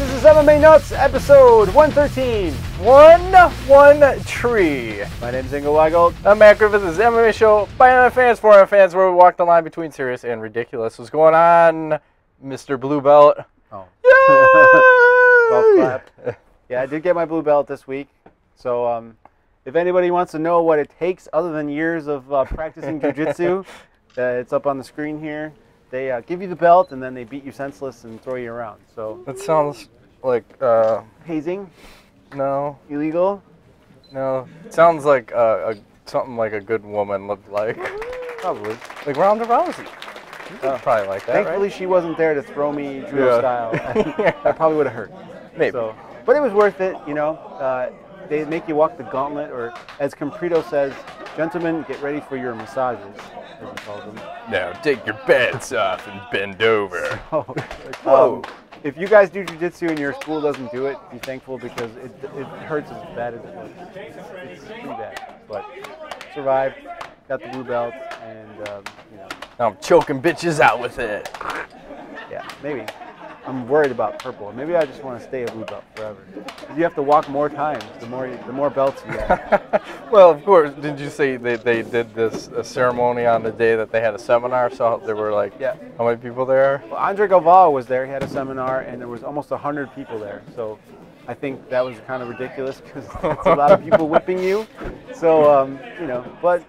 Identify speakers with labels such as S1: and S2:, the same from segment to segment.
S1: This is MMA Nuts, episode 113.
S2: 113.
S1: My name is Ingo Weigold.
S2: I'm Matt Griffith. This is MMA show by MMA fans for MMA fans, where we walk the line between serious and ridiculous. What's going on, Mr. Blue Belt?
S1: Oh. Golf clap. Yeah, I did get my blue belt this week. So if anybody wants to know what it takes other tn years of practicing jiu-jitsu, it's up on the screen here. They give you the belt and then they beat you senseless and throw you around. So
S2: That sounds like
S1: hazing?
S2: No.
S1: Illegal?
S2: No. It sounds like something like a good woman looked like.
S1: Probably.
S2: Like Ronda Rousey. Probably like that.
S1: Thankfully,
S2: right?
S1: she wasn't there to throw me judo style. That probably would have hurt.
S2: Maybe.
S1: So, but it was worth it, you know. They make you walk the gauntlet, or as Comprito says, gentlemen, get ready for your massages, as he calls them.
S2: Now take your beds off and bend over.
S1: Whoa. If you guys do jiu-jitsu and your school doesn't do it, be thankful, because it hurts as bad as it looks. It's pretty bad. But survived, got the blue belt, and, you know.
S2: Now I'm choking bitches out with it.
S1: Yeah, maybe. I'm worried about purple. Maybe I just want to stay a blue belt forever. Because you have to walk more times, the more belts you have.
S2: Well, of course. Did you say they did this ceremony on the day that they had a seminar? So there were like,
S1: yeah.
S2: How many people there?
S1: Well, Andre Galvao was there. He had a seminar, and there was almost 100 people there. So I think that was kind of ridiculous, because it's a lot of people whipping you. So, you know, but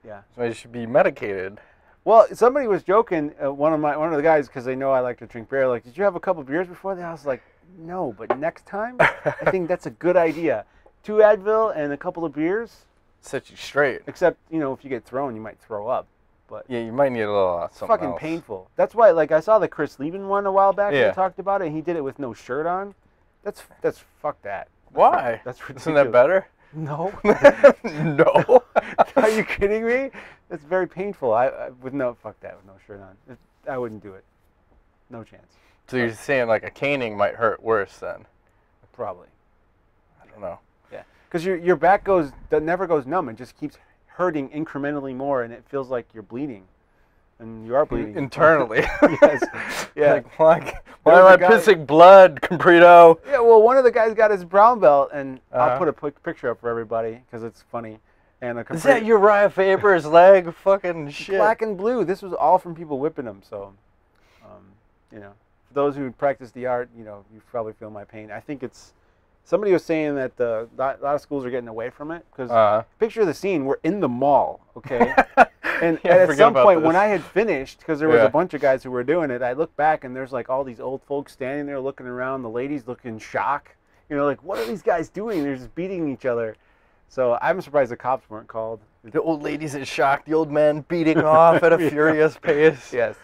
S1: yeah.
S2: So you should be medicated.
S1: Well, somebody was joking, one of the guys, because they know I like to drink beer, like, did you have a couple beers before that? I was like, no, but next time, I think that's a good idea. 2 Advil and a couple of beers.
S2: Set you straight.
S1: Except, you know, if you get thrown, you might throw up. But
S2: yeah, you might need a little something
S1: fucking
S2: else.
S1: painful. That's why, like, I saw the Chris Lieben one a while back.
S2: Yeah.
S1: We talked about it, and he did it with no shirt on. That's fuck that.
S2: Why?
S1: That's ridiculous.
S2: Isn't that better?
S1: No.
S2: No.
S1: Are you kidding me? That's very painful. With no shirt on. I wouldn't do it. No chance.
S2: So you're saying like a caning might hurt worse then?
S1: Probably.
S2: I don't know.
S1: Yeah. Because your back never goes numb. It just keeps hurting incrementally more, and it feels like you're bleeding. And you are bleeding.
S2: Internally.
S1: Yes. Yeah.
S2: Like, why am I pissing blood, Comprito?
S1: Yeah, well, one of the guys got his brown belt, and I'll put a picture up for everybody, because it's funny. And
S2: Is that Uriah Faber's leg? Fucking shit.
S1: Black and blue. This was all from people whipping him, so, you know. For those who practice the art, you know, you probably feel my pain. I think it's, somebody was saying that a lot of schools are getting away from it, because picture the scene, we're in the mall, okay? And at some point, when I had finished, because there was a bunch of guys who were doing it, I looked back, and there's like all these old folks standing there looking around, the ladies look in shock. You know, like, what are these guys doing? They're just beating each other. So I'm surprised the cops weren't called.
S2: The old ladies in shock, the old men beating off at a furious pace.
S1: Yes.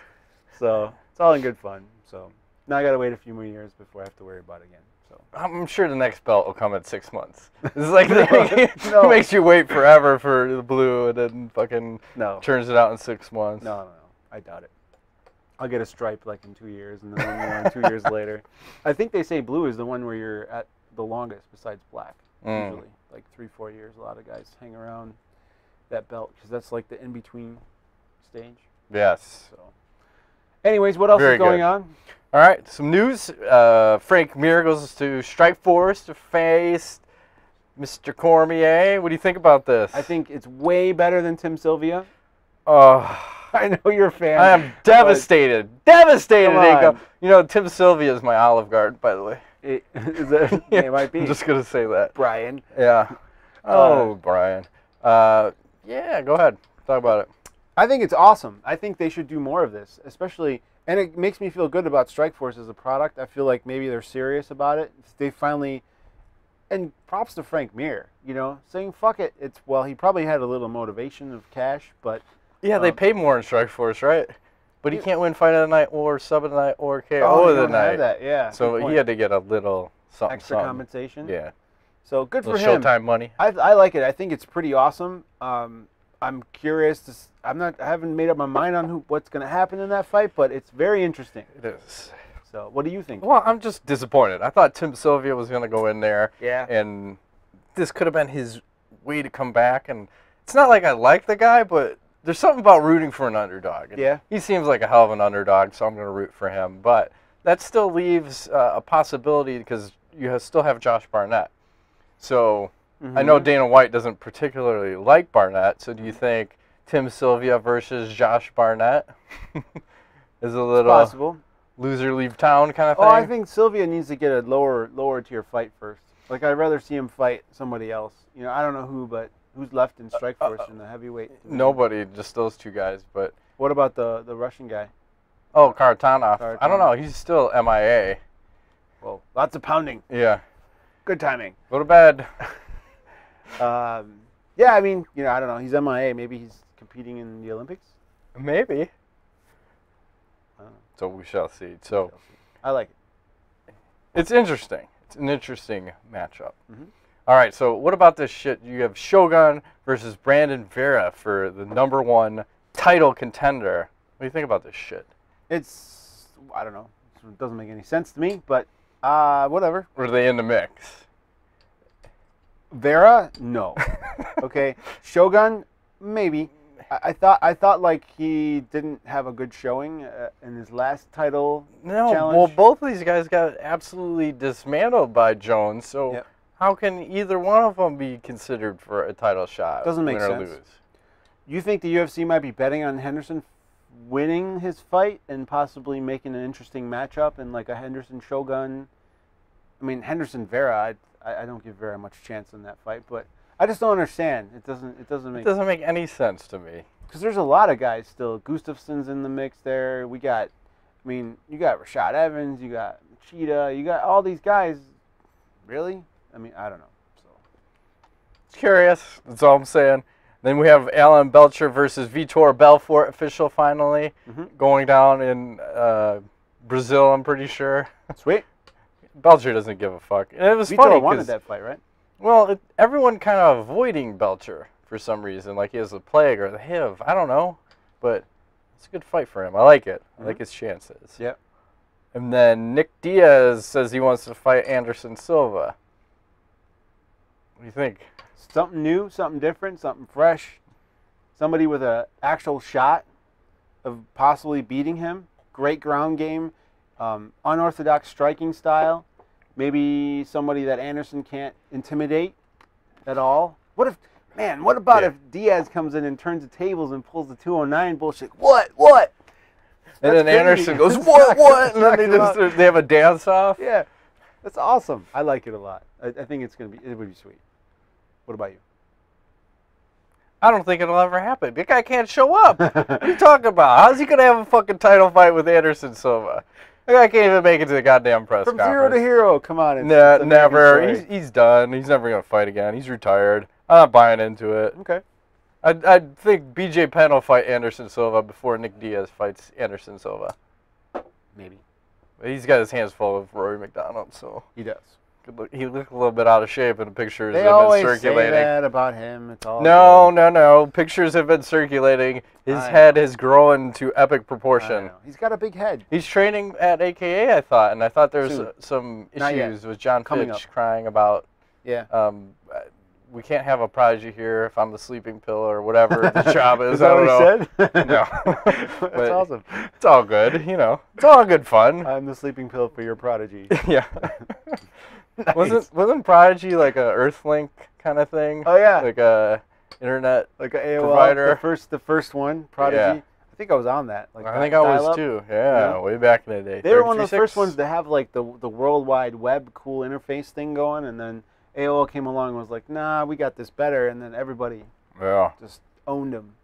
S1: So it's all in good fun. So now I got to wait a few more years before I have to worry about it again. So
S2: I'm sure the next belt will come in 6 months. It's like it makes you wait forever for the blue, and then fucking turns it out in 6 months.
S1: No. I doubt it. I'll get a stripe like in 2 years, and then one 2 years later. I think they say blue is the one where you're at the longest besides black, usually. Like 3-4 years, a lot of guys hang around that belt, because that's like the in-between stage.
S2: Yes.
S1: So, anyways, what else is going on?
S2: All right, some news. Frank Mir goes to Strikeforce to face Mr. Cormier. What do you think about this?
S1: I think it's way better than Tim Sylvia.
S2: Oh,
S1: I know you're a fan.
S2: I am devastated. Devastated, Nico. You know, Tim Sylvia is my Olive Garden, by the way.
S1: It might be.
S2: I'm just going to say that.
S1: Brian.
S2: Yeah. Oh, Brian. Yeah, go ahead. Talk about it.
S1: I think it's awesome. I think they should do more of this, especially, and it makes me feel good about Strikeforce as a product. I feel like maybe they're serious about it. They finally, and props to Frank Mir, you know, saying fuck it. Well, he probably had a little motivation of cash, but.
S2: Yeah, they pay more in Strikeforce, right? But he can't win fight of the night or sub of the night or KO of the night.
S1: Have that, yeah.
S2: So he had to get a little something.
S1: Extra compensation.
S2: Yeah.
S1: So good for him.
S2: Showtime money.
S1: I like it. I think it's pretty awesome. I'm curious. I haven't made up my mind on what's going to happen in that fight, but it's very interesting.
S2: It is.
S1: So what do you think?
S2: Well, I'm just disappointed. I thought Tim Sylvia was going to go in there.
S1: Yeah.
S2: And this could have been his way to come back. And it's not like I like the guy, but there's something about rooting for an underdog. And
S1: yeah.
S2: He seems like a hell of an underdog, so I'm going to root for him. But that still leaves a possibility because you still have Josh Barnett. So I know Dana White doesn't particularly like Barnett. So do you think Tim Sylvia versus Josh Barnett is a little
S1: possible
S2: loser leave town kind of thing?
S1: Oh, I think Sylvia needs to get a lower tier fight first. Like, I'd rather see him fight somebody else. You know, I don't know who, but who's left in Strikeforce in the heavyweight division?
S2: Nobody, just those two guys. But
S1: what about the Russian guy?
S2: Oh, Karatanov. I don't know. He's still MIA.
S1: Well, lots of pounding.
S2: Yeah.
S1: Good timing.
S2: Go to bed.
S1: Yeah, I mean, you know, I don't know. He's MIA. Maybe he's competing in the Olympics?
S2: Maybe. So we shall see. So
S1: I like it.
S2: It's interesting. It's an interesting matchup. All right, so what about this shit? You have Shogun versus Brandon Vera for the #1 title contender. What do you think about this shit?
S1: It's, I don't know. It doesn't make any sense to me, but whatever.
S2: Or are they in the mix?
S1: Vera? No. Okay. Shogun? Maybe. I thought like he didn't have a good showing in his last title challenge.
S2: Well, both of these guys got absolutely dismantled by Jones, so how can either one of them be considered for a title shot?
S1: Doesn't make sense. Lose? You think the UFC might be betting on Henderson winning his fight and possibly making an interesting matchup in like a Henderson Shogun? I mean, Henderson Vera, I don't give Vera much chance in that fight, but I just don't understand. It doesn't make
S2: any sense to me.
S1: Because there's a lot of guys still. Gustafson's in the mix there. We got, I mean, you got Rashad Evans, you got Cheetah, you got all these guys. Really? I mean, I don't know. So
S2: it's curious. That's all I'm saying. Then we have Alan Belcher versus Vitor Belfort official finally going down in Brazil. I'm pretty sure.
S1: Sweet.
S2: Belcher doesn't give a fuck. And it was
S1: Vitor
S2: funny
S1: wanted that fight, right?
S2: Well, everyone kind of avoiding Belcher for some reason, like he has the plague or the HIV. I don't know, but it's a good fight for him. I like it. I like his chances.
S1: Yeah.
S2: And then Nick Diaz says he wants to fight Anderson Silva. What do you think?
S1: Something new, something different, something fresh. Somebody with an actual shot of possibly beating him. Great ground game, unorthodox striking style. Maybe somebody that Anderson can't intimidate at all. What about if Diaz comes in and turns the tables and pulls the 209 bullshit? What?
S2: And then Anderson goes, what? And then they have a dance off?
S1: Yeah. That's awesome. I like it a lot. I think it would be sweet. What about you?
S2: I don't think it'll ever happen. The guy can't show up. What are you talking about? How's he going to have a fucking title fight with Anderson Silva? The guy can't even make it to the goddamn press conference.
S1: From zero to hero, come on.
S2: Never. He's done. He's never going to fight again. He's retired. I'm not buying into it.
S1: Okay.
S2: I think BJ Penn will fight Anderson Silva before Nick Diaz fights Anderson Silva.
S1: Maybe.
S2: But he's got his hands full of Rory McDonald, so.
S1: He does.
S2: He looked a little bit out of shape in the pictures
S1: that
S2: have been
S1: circulating. They always say that about him. It's all
S2: No. Pictures have been circulating. His head has grown to epic proportion.
S1: He's got a big head.
S2: He's training at AKA, I thought, and I thought there was some issues with John Fitch crying about.
S1: Yeah.
S2: We can't have a prodigy here if I'm the sleeping pill or whatever the job is.
S1: Is that what he said?
S2: No.
S1: That's awesome.
S2: It's all good, you know. It's all good fun.
S1: I'm the sleeping pill for your prodigy.
S2: Yeah.
S1: Nice.
S2: Wasn't Prodigy like a Earthlink kind of thing?
S1: Oh yeah.
S2: Like a internet
S1: like a AOL
S2: provider.
S1: The first one, Prodigy.
S2: Yeah.
S1: I think I was on that. Like
S2: I think I was too. Yeah, way back in the day.
S1: They were one of the first ones to have like the World Wide Web cool interface thing going, and then AOL came along and was like, nah, we got this better, and then everybody just owned them.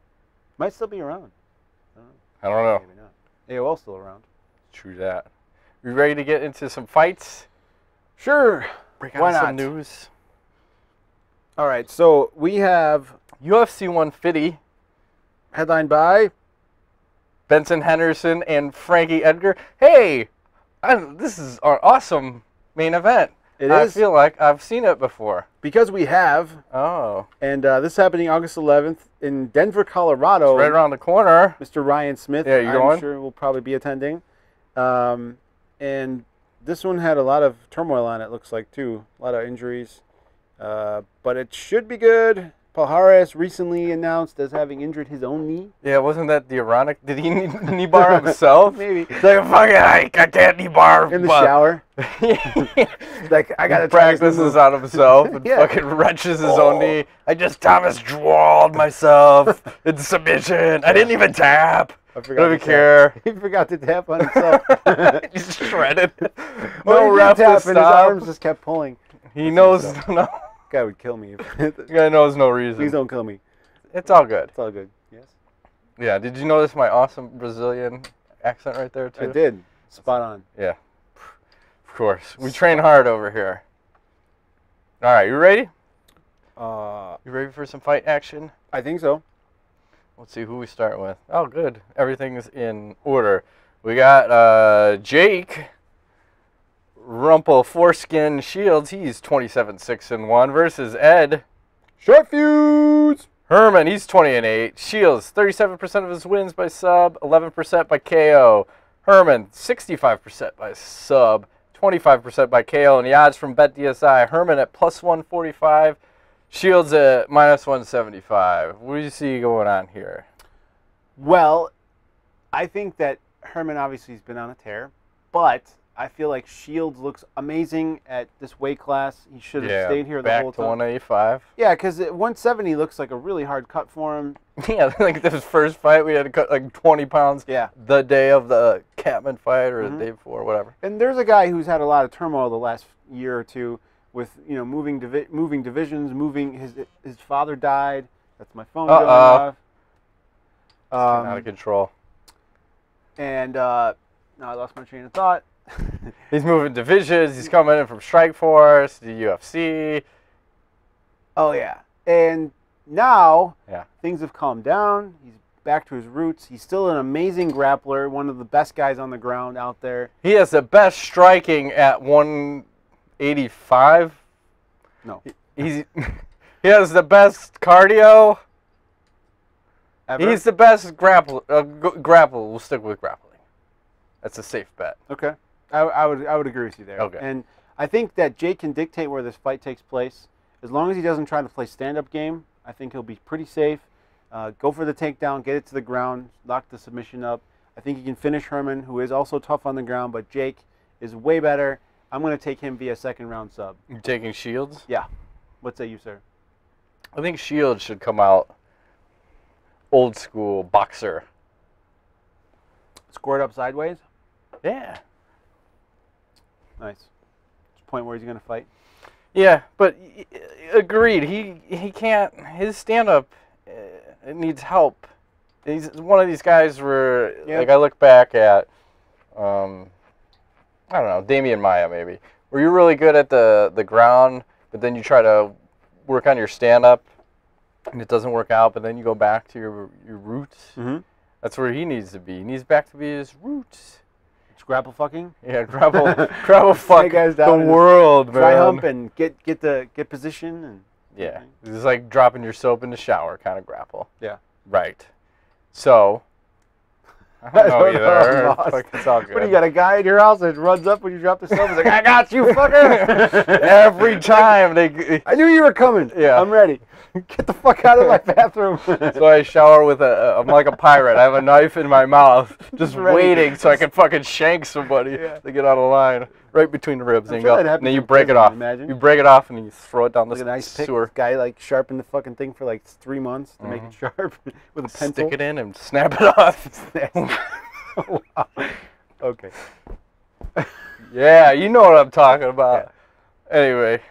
S1: Might still be around.
S2: I don't know.
S1: Maybe not. AOL's still around.
S2: True that. We ready to get into some fights?
S1: Sure.
S2: Break out some news.
S1: All right, so we have
S2: UFC 150,
S1: headlined by
S2: Benson Henderson and Frankie Edgar. Hey, this is an awesome main event.
S1: It is.
S2: I feel like I've seen it before.
S1: Because we have.
S2: Oh.
S1: And this is happening August 11th in Denver, Colorado.
S2: It's right around the corner.
S1: Mr. Ryan Smith,
S2: yeah, you're going?
S1: I'm sure will probably be attending. And this one had a lot of turmoil on it, looks like, too. A lot of injuries. But it should be good. Palhares recently announced as having injured his own knee.
S2: Yeah, wasn't that the ironic? Did he knee bar himself?
S1: Maybe.
S2: It's like, I can't knee bar.
S1: In the shower. Like, I got to
S2: practices on himself and fucking wrenches his own knee. I just Thomas Drawled myself in submission. I didn't even tap. I don't even care.
S1: He forgot to tap on himself.
S2: He's shredded.
S1: No ref to stop. And his arms just kept pulling.
S2: He knows. No.
S1: Guy would kill me.
S2: The guy knows no reason.
S1: Please don't kill me.
S2: It's all good.
S1: It's all good. Yes.
S2: Yeah. Did you notice my awesome Brazilian accent right there too?
S1: I did. Spot on.
S2: Yeah. Of course. We train hard over here. All right. You ready? You ready for some fight action?
S1: I think so.
S2: Let's see who we start with. Oh, good. Everything's in order. We got Jake Rumple Foreskin Shields. He's 27-6-1 versus Ed
S1: Short Fuse
S2: Herman. He's 20-8. Shields 37% of his wins by sub, 11% by KO. Herman 65% by sub, 25% by KO. And the odds from BetDSI: Herman at +145, Shields at -175. What do you see going on here?
S1: Well, I think that Herman obviously has been on a tear, but I feel like Shields looks amazing at this weight class. He should have stayed here the whole time.
S2: Back to 185.
S1: Yeah, because 170 looks like a really hard cut for him.
S2: Yeah, like this first fight, we had to cut like 20 pounds.
S1: Yeah.
S2: The day of the Catman fight or the day before, whatever.
S1: And there's a guy who's had a lot of turmoil the last year or two with, you know, moving divisions, his father died. That's my phone going off.
S2: Out of control.
S1: And now I lost my train of thought.
S2: He's moving divisions. He's coming in from Strikeforce, the UFC.
S1: Oh, yeah. And now things have calmed down. He's back to his roots. He's still an amazing grappler, one of the best guys on the ground out there.
S2: He has the best striking at 185.
S1: No.
S2: He has the best cardio.
S1: Ever?
S2: He's the best grapple. We'll stick with grappling. That's a safe bet.
S1: Okay. I would agree with you there.
S2: Okay.
S1: And I think that Jake can dictate where this fight takes place. As long as he doesn't try to play stand-up game, I think he'll be pretty safe. Go for the takedown, get it to the ground, lock the submission up. I think he can finish Herman, who is also tough on the ground, but Jake is way better. I'm going to take him via second-round sub.
S2: You're taking Shields?
S1: Yeah. What say you, sir?
S2: I think Shields should come out old-school boxer.
S1: Squared up sideways?
S2: Yeah.
S1: Nice. Point where he's going to fight?
S2: Yeah, but agreed. He can't. His stand-up it needs help. He's one of these guys where, like, I look back at, I don't know, Damian Maia maybe, where you're really good at the ground, but then you try to work on your stand-up, and it doesn't work out, but then you go back to your roots.
S1: Mm-hmm.
S2: That's where he needs to be. He needs back to be his roots.
S1: It's grapple fucking?
S2: Yeah, grapple fuck
S1: guys down
S2: the world, man.
S1: Try hump and get position. And
S2: yeah, it's like dropping your soap in the shower kind of grapple.
S1: Yeah.
S2: Right. So, I don't know either. It's all good.
S1: What, do you got a guy in your house that runs up when you drop the soap? He's like, I got you, fucker!
S2: Every time they...
S1: I knew you were coming.
S2: Yeah.
S1: I'm ready. Get the fuck out of my bathroom.
S2: So I shower with I'm like a pirate. I have a knife in my mouth, just waiting so I can fucking shank somebody to get out of line. Right between the ribs. And then you break it off.
S1: Imagine.
S2: You break it off and you throw it down the
S1: like a nice
S2: sewer.
S1: Guy like sharpened the fucking thing for like 3 months to make it sharp with a pencil.
S2: Stick it in and snap it off.
S1: Oh, wow. Okay.
S2: Yeah, you know what I'm talking about. Yeah. Anyway,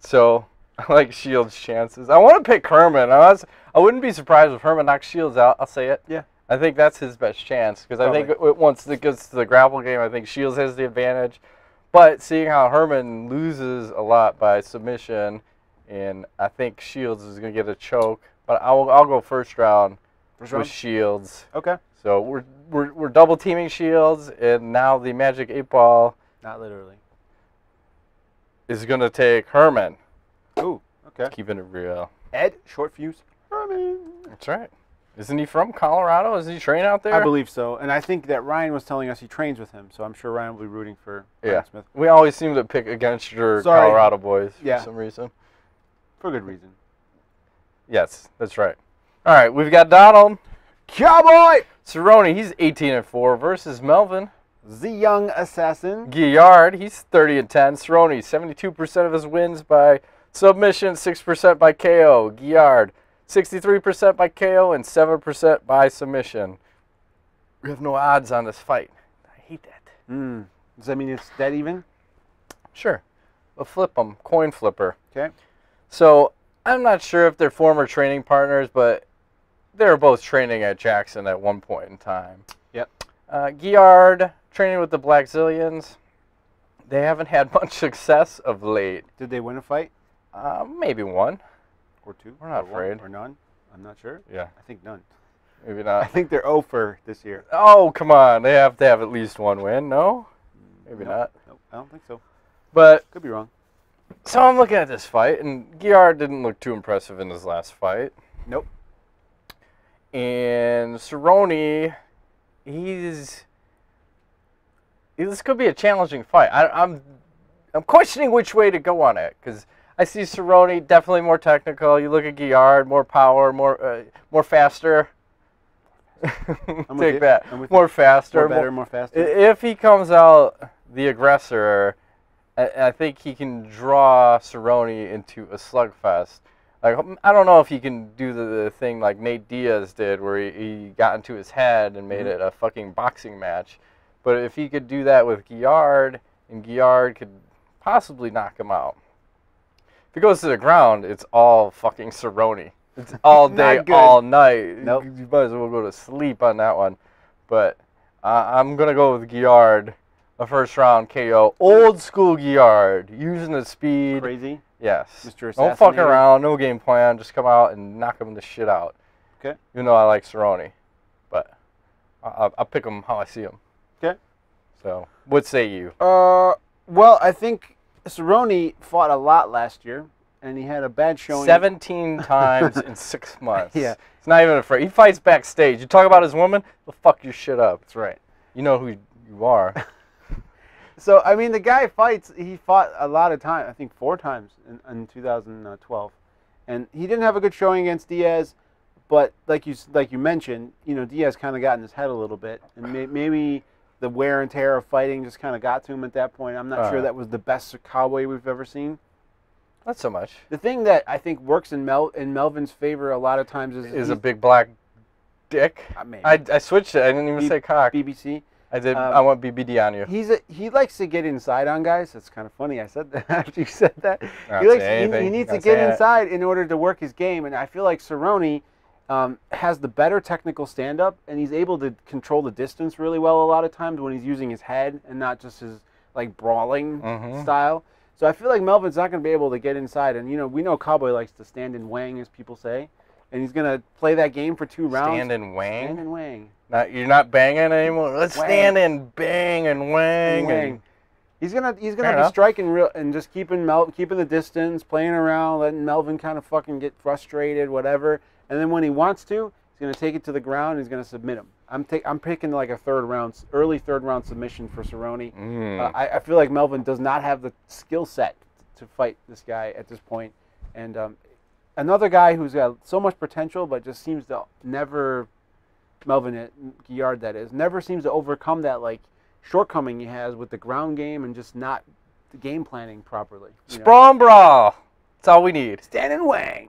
S2: so I like Shields' chances. I want to pick Herman. I wouldn't be surprised if Herman knocks Shields out. I'll say it.
S1: Yeah.
S2: I think that's his best chance because I think once it gets to the grapple game, I think Shields has the advantage. But seeing how Herman loses a lot by submission, and I think Shields is going to get a choke, but I'll go first round with Shields.
S1: Okay.
S2: So we're double teaming Shields, and now the Magic 8-Ball.
S1: Not literally.
S2: Is going to take Herman.
S1: Ooh. Okay.
S2: Keeping it real.
S1: Ed Short Fuse Herman.
S2: That's right. Isn't he from Colorado? Does he train out there?
S1: I believe so. And I think that Ryan was telling us he trains with him, so I'm sure Ryan will be rooting for Ryan Smith.
S2: We always seem to pick against your Colorado boys for some reason.
S1: For good reason.
S2: Yes, that's right. All right, we've got Donald.
S1: Cowboy!
S2: Cerrone, he's 18-4 versus Melvin.
S1: The young assassin.
S2: Guillard, he's 30-10. Cerrone, 72% of his wins by submission, 6% by KO. Guillard, 63% by KO and 7% by submission. We have no odds on this fight. I hate that.
S1: Does that mean it's dead even?
S2: Sure. We'll flip them. Coin flipper.
S1: Okay.
S2: So, I'm not sure if they're former training partners, but they were both training at Jackson at one point in time.
S1: Yep.
S2: Guillard, training with the Black Zillions. They haven't had much success of late.
S1: Did they win a fight?
S2: Maybe one.
S1: Or two?
S2: We're not afraid.
S1: Or none? I'm not sure.
S2: Yeah.
S1: I think none.
S2: Maybe not.
S1: I think they're 0 for this year.
S2: Oh, come on. They have to have at least one win, no? Maybe not.
S1: Nope, I don't think so.
S2: But
S1: could be wrong.
S2: So I'm looking at this fight, and Guillard didn't look too impressive in his last fight.
S1: Nope.
S2: And Cerrone, this could be a challenging fight. I'm questioning which way to go on it, because I see Cerrone definitely more technical. You look at Guillard, more power, more faster. Take that. More faster.
S1: More better, more faster.
S2: If he comes out the aggressor, I think he can draw Cerrone into a slugfest. Like, I don't know if he can do the thing like Nate Diaz did, where he got into his head and made it a fucking boxing match. But if he could do that with Guillard, and Guillard could possibly knock him out. If he goes to the ground, it's all fucking Cerrone. It's all day, all night.
S1: Nope.
S2: You might as well go to sleep on that one. But I'm going to go with Guillard, a first-round KO. Old school Guillard, using the speed.
S1: Crazy?
S2: Yes.
S1: Mr.
S2: Don't fuck around, no game plan. Just come out and knock him the shit out.
S1: Okay.
S2: Even though I like Cerrone. But I'll pick him how I see him.
S1: Okay.
S2: So, what say you?
S1: Well, I think Cerrone fought a lot last year, and he had a bad showing.
S2: 17 times in 6 months.
S1: Yeah.
S2: He's not even afraid. He fights backstage. You talk about his woman, he'll fuck your shit up.
S1: That's right.
S2: You know who you are.
S1: So, I mean, the guy fights, he fought a lot of times, I think 4 times in 2012. And he didn't have a good showing against Diaz, but like you mentioned, you know, Diaz kind of got in his head a little bit. And maybe the wear and tear of fighting just kind of got to him at that point. I'm not sure that was the best Cowboy we've ever seen.
S2: Not so much.
S1: The thing that I think works in Melvin's favor a lot of times is
S2: a big black dick.
S1: Maybe.
S2: I switched it. I didn't even say cock.
S1: BBC.
S2: I did. I want BBD on you.
S1: He likes to get inside on guys. It's kind of funny. I said that after you said that. He needs to get inside in order to work his game, and I feel like Cerrone has the better technical stand-up, and he's able to control the distance really well a lot of times when he's using his head and not just his like brawling style. So I feel like Melvin's not going to be able to get inside, and you know we know Cowboy likes to stand and wang, as people say, and he's going to play that game for 2 rounds.
S2: Stand and wang.
S1: Stand and wang.
S2: You're not banging anymore. Let's stand and bang and wang. And
S1: he's gonna be striking real and just keeping the distance, playing around, letting Melvin kind of fucking get frustrated, whatever. And then when he wants to, he's gonna take it to the ground. And he's gonna submit him. I'm picking like a early third round submission for Cerrone. I feel like Melvin does not have the skill set to fight this guy at this point. And another guy who's got so much potential but just seems to never. Melvin Guillard, that is, never seems to overcome that like shortcoming he has with the ground game and just not the game planning properly.
S2: Sprawl and brawl. That's all we need.
S1: Stand and wang.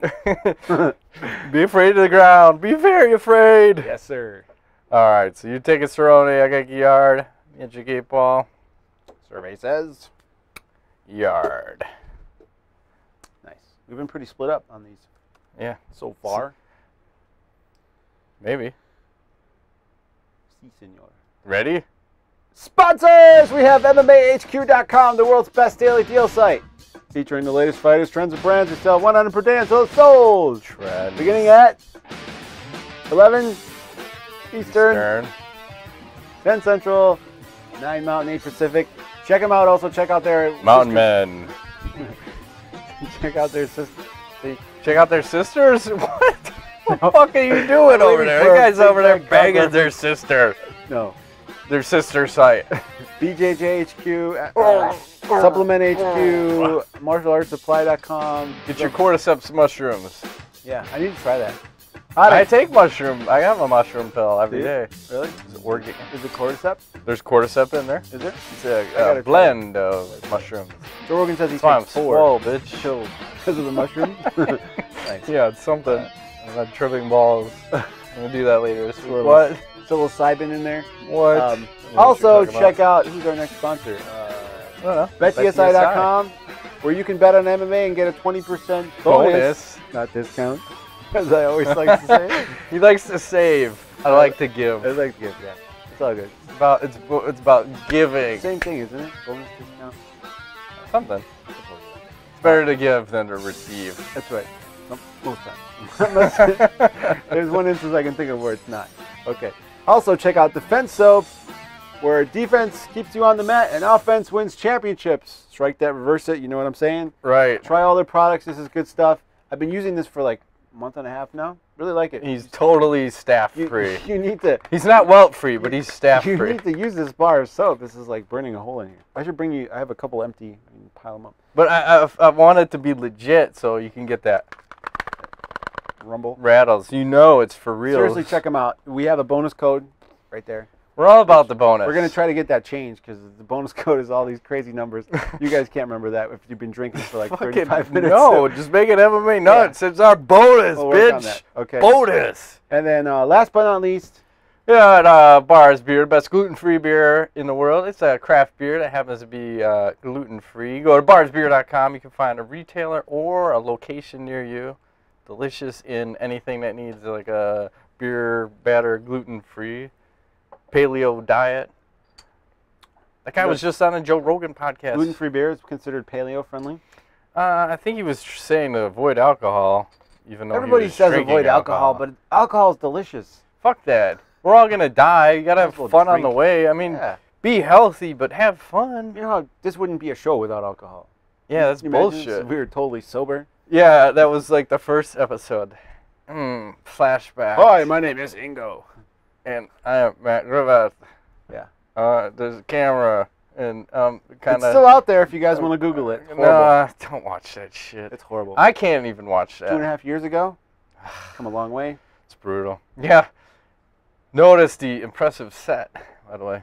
S2: Be afraid of the ground. Be very afraid.
S1: Yes, sir.
S2: All right, so you take it, Cerrone. I got Guillard. Get your gate ball.
S1: Survey says
S2: Yard.
S1: Nice. We've been pretty split up on these.
S2: Yeah.
S1: So far.
S2: Maybe.
S1: Si, senor.
S2: Ready?
S1: Sponsors! We have MMAHQ.com, the world's best daily deal site. Featuring the latest fighters, trends, and brands. We sell 100 per day until it's sold.
S2: Trend.
S1: Beginning at 11 Eastern, 10 Central, 9 Mountain, 8 Pacific. Check them out. Also, check out their
S2: Mountain Men.
S1: Check out their sisters.
S2: Check out their sisters? What? What the fuck are you doing over there? That guy's over there banging their sister.
S1: No.
S2: Their sister site.
S1: BJJHQ, Supplement HQ, martialartsupply.com.
S2: Get your cordyceps mushrooms.
S1: Yeah, I need to try that.
S2: I take mushroom. I have a mushroom pill every day.
S1: Really?
S2: Is
S1: it cordyceps?
S2: There's cordyceps in there.
S1: Is there?
S2: It's a blend of mushrooms.
S1: Joe Rogan says he
S2: That's
S1: takes
S2: why I'm
S1: 4.
S2: swole, bitch.
S1: Chills because of the mushroom. Nice.
S2: Yeah, it's something. I'm not tripping balls. I'm gonna do that later.
S1: What? Psilocybin in there.
S2: What?
S1: Also, check out who's our next sponsor.
S2: I don't know.
S1: BetDSI.com, where you can bet on MMA and get a 20% bonus. Not discount, as I always like to say.
S2: He likes to save. I like to give.
S1: I like to give. Yeah, it's all good.
S2: It's about giving.
S1: Same thing, isn't it? Bonus discount.
S2: Something. It's better to give than to receive.
S1: That's right. Most times. There's one instance I can think of where it's not. Okay. Also, check out Defense Soap, where defense keeps you on the mat and offense wins championships. Strike that, reverse it. You know what I'm saying?
S2: Right.
S1: Try all their products. This is good stuff. I've been using this for like a month and a half now. Really like it.
S2: He's totally staff-free.
S1: You need to.
S2: He's not welt-free, but he's staff-free.
S1: You need to use this bar of soap. This is like burning a hole in here. I should bring you. I have a couple empty. You can pile them up.
S2: But I want it to be legit, so you can get that
S1: rumble
S2: rattles. You know it's for real.
S1: Seriously, check them out. We have a bonus code right there.
S2: We're all about the bonus.
S1: We're going to try to get that changed because the bonus code is all these crazy numbers. You guys can't remember that if you've been drinking for like 35 minutes.
S2: No, just make it MMA nuts. Yeah. It's our bonus, bitch.
S1: Okay.
S2: Bonus.
S1: And then last but not least.
S2: Yeah, Bars Beer, best gluten-free beer in the world. It's a craft beer that happens to be gluten-free. Go to barsbeer.com. You can find a retailer or a location near you. Delicious in anything that needs like a beer batter, gluten-free. Paleo diet. That guy was just on a Joe Rogan podcast.
S1: Gluten-free beer is considered paleo friendly?
S2: I think he was saying to avoid alcohol, even though
S1: everybody says avoid alcohol, but alcohol is delicious.
S2: Fuck that. We're all gonna die. You gotta have fun on the way. I mean, be healthy, but have fun.
S1: You know, this wouldn't be a show without alcohol.
S2: Yeah, that's bullshit.
S1: We were totally sober.
S2: Yeah, that was like the first episode. Flashback.
S1: Hi, my name is Ingo.
S2: And I am Matt Rivet.
S1: Yeah.
S2: There's a camera and kind of.
S1: It's still out there if you guys want to Google it.
S2: No, don't watch that shit.
S1: It's horrible.
S2: I can't even watch that.
S1: 2.5 years ago. Come a long way.
S2: It's brutal. Yeah. Notice the impressive set, by the way.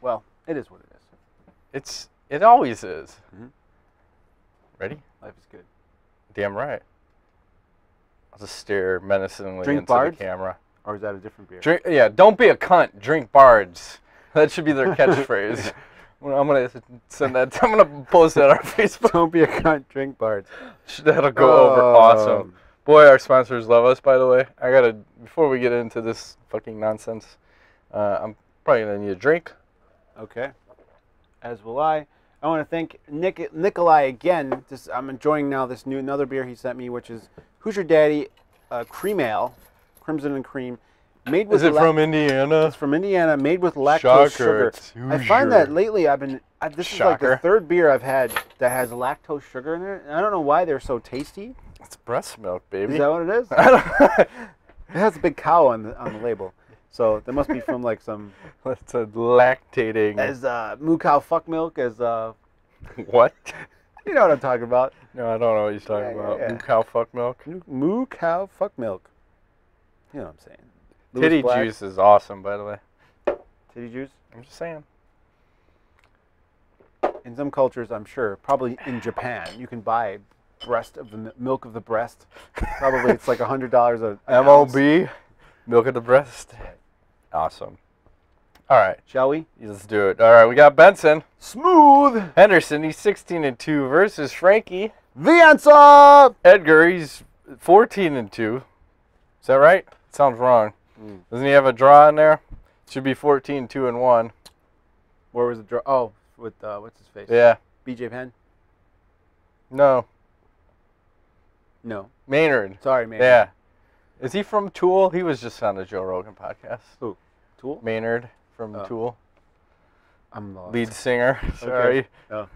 S1: Well, it is what it is.
S2: It always is.
S1: Mm-hmm.
S2: Ready?
S1: Life is good.
S2: Damn right. I'll just stare menacingly into the camera.
S1: Or is that a different beer?
S2: Yeah, don't be a cunt. Drink bards. That should be their catchphrase. I'm gonna send that. I'm gonna post that on our Facebook.
S1: Don't be a cunt. Drink bards.
S2: That'll go over awesome. Boy, our sponsors love us. By the way, before we get into this fucking nonsense, I'm probably gonna need a drink.
S1: Okay. As will I. I want to thank Nikolai again. I'm enjoying now this another beer he sent me, which is Who's Your Daddy Cream Ale. Crimson and Cream, made with.
S2: Is it from Indiana?
S1: It's from Indiana, made with lactose sugar. I find that lately this is like the third beer I've had that has lactose sugar in it, and I don't know why they're so tasty.
S2: It's breast milk, baby.
S1: Is that what it is? It has a big cow on the label, so that must be from like some.
S2: It's a lactating.
S1: As moo cow fuck milk as.
S2: What?
S1: You know what I'm talking about?
S2: No, I don't know what you're talking about. Yeah. Moo cow fuck milk.
S1: Moo cow fuck milk. You know what I'm saying.
S2: Titty juice is awesome, by the way.
S1: Titty juice?
S2: I'm just saying.
S1: In some cultures, I'm sure, probably in Japan, you can buy milk of the breast. Probably it's like $100 a
S2: MOB, milk of the breast. Awesome. All right.
S1: Shall we?
S2: Let's do it. All right, we got Benson.
S1: Smooth.
S2: Henderson, he's 16-2 versus Frankie.
S1: The answer.
S2: Edgar, he's 14-2. Is that right? Sounds wrong. Doesn't he have a draw in there? Should be 14-2-1.
S1: Where was the draw? Oh, with what's his face?
S2: Yeah.
S1: BJ Penn?
S2: No.
S1: No.
S2: Maynard.
S1: Sorry, Maynard.
S2: Yeah. Is he from Tool? He was just on the Joe Rogan podcast.
S1: Who? Tool?
S2: Maynard from Tool.
S1: I'm lost.
S2: Lead singer. Sorry.
S1: Okay. Oh.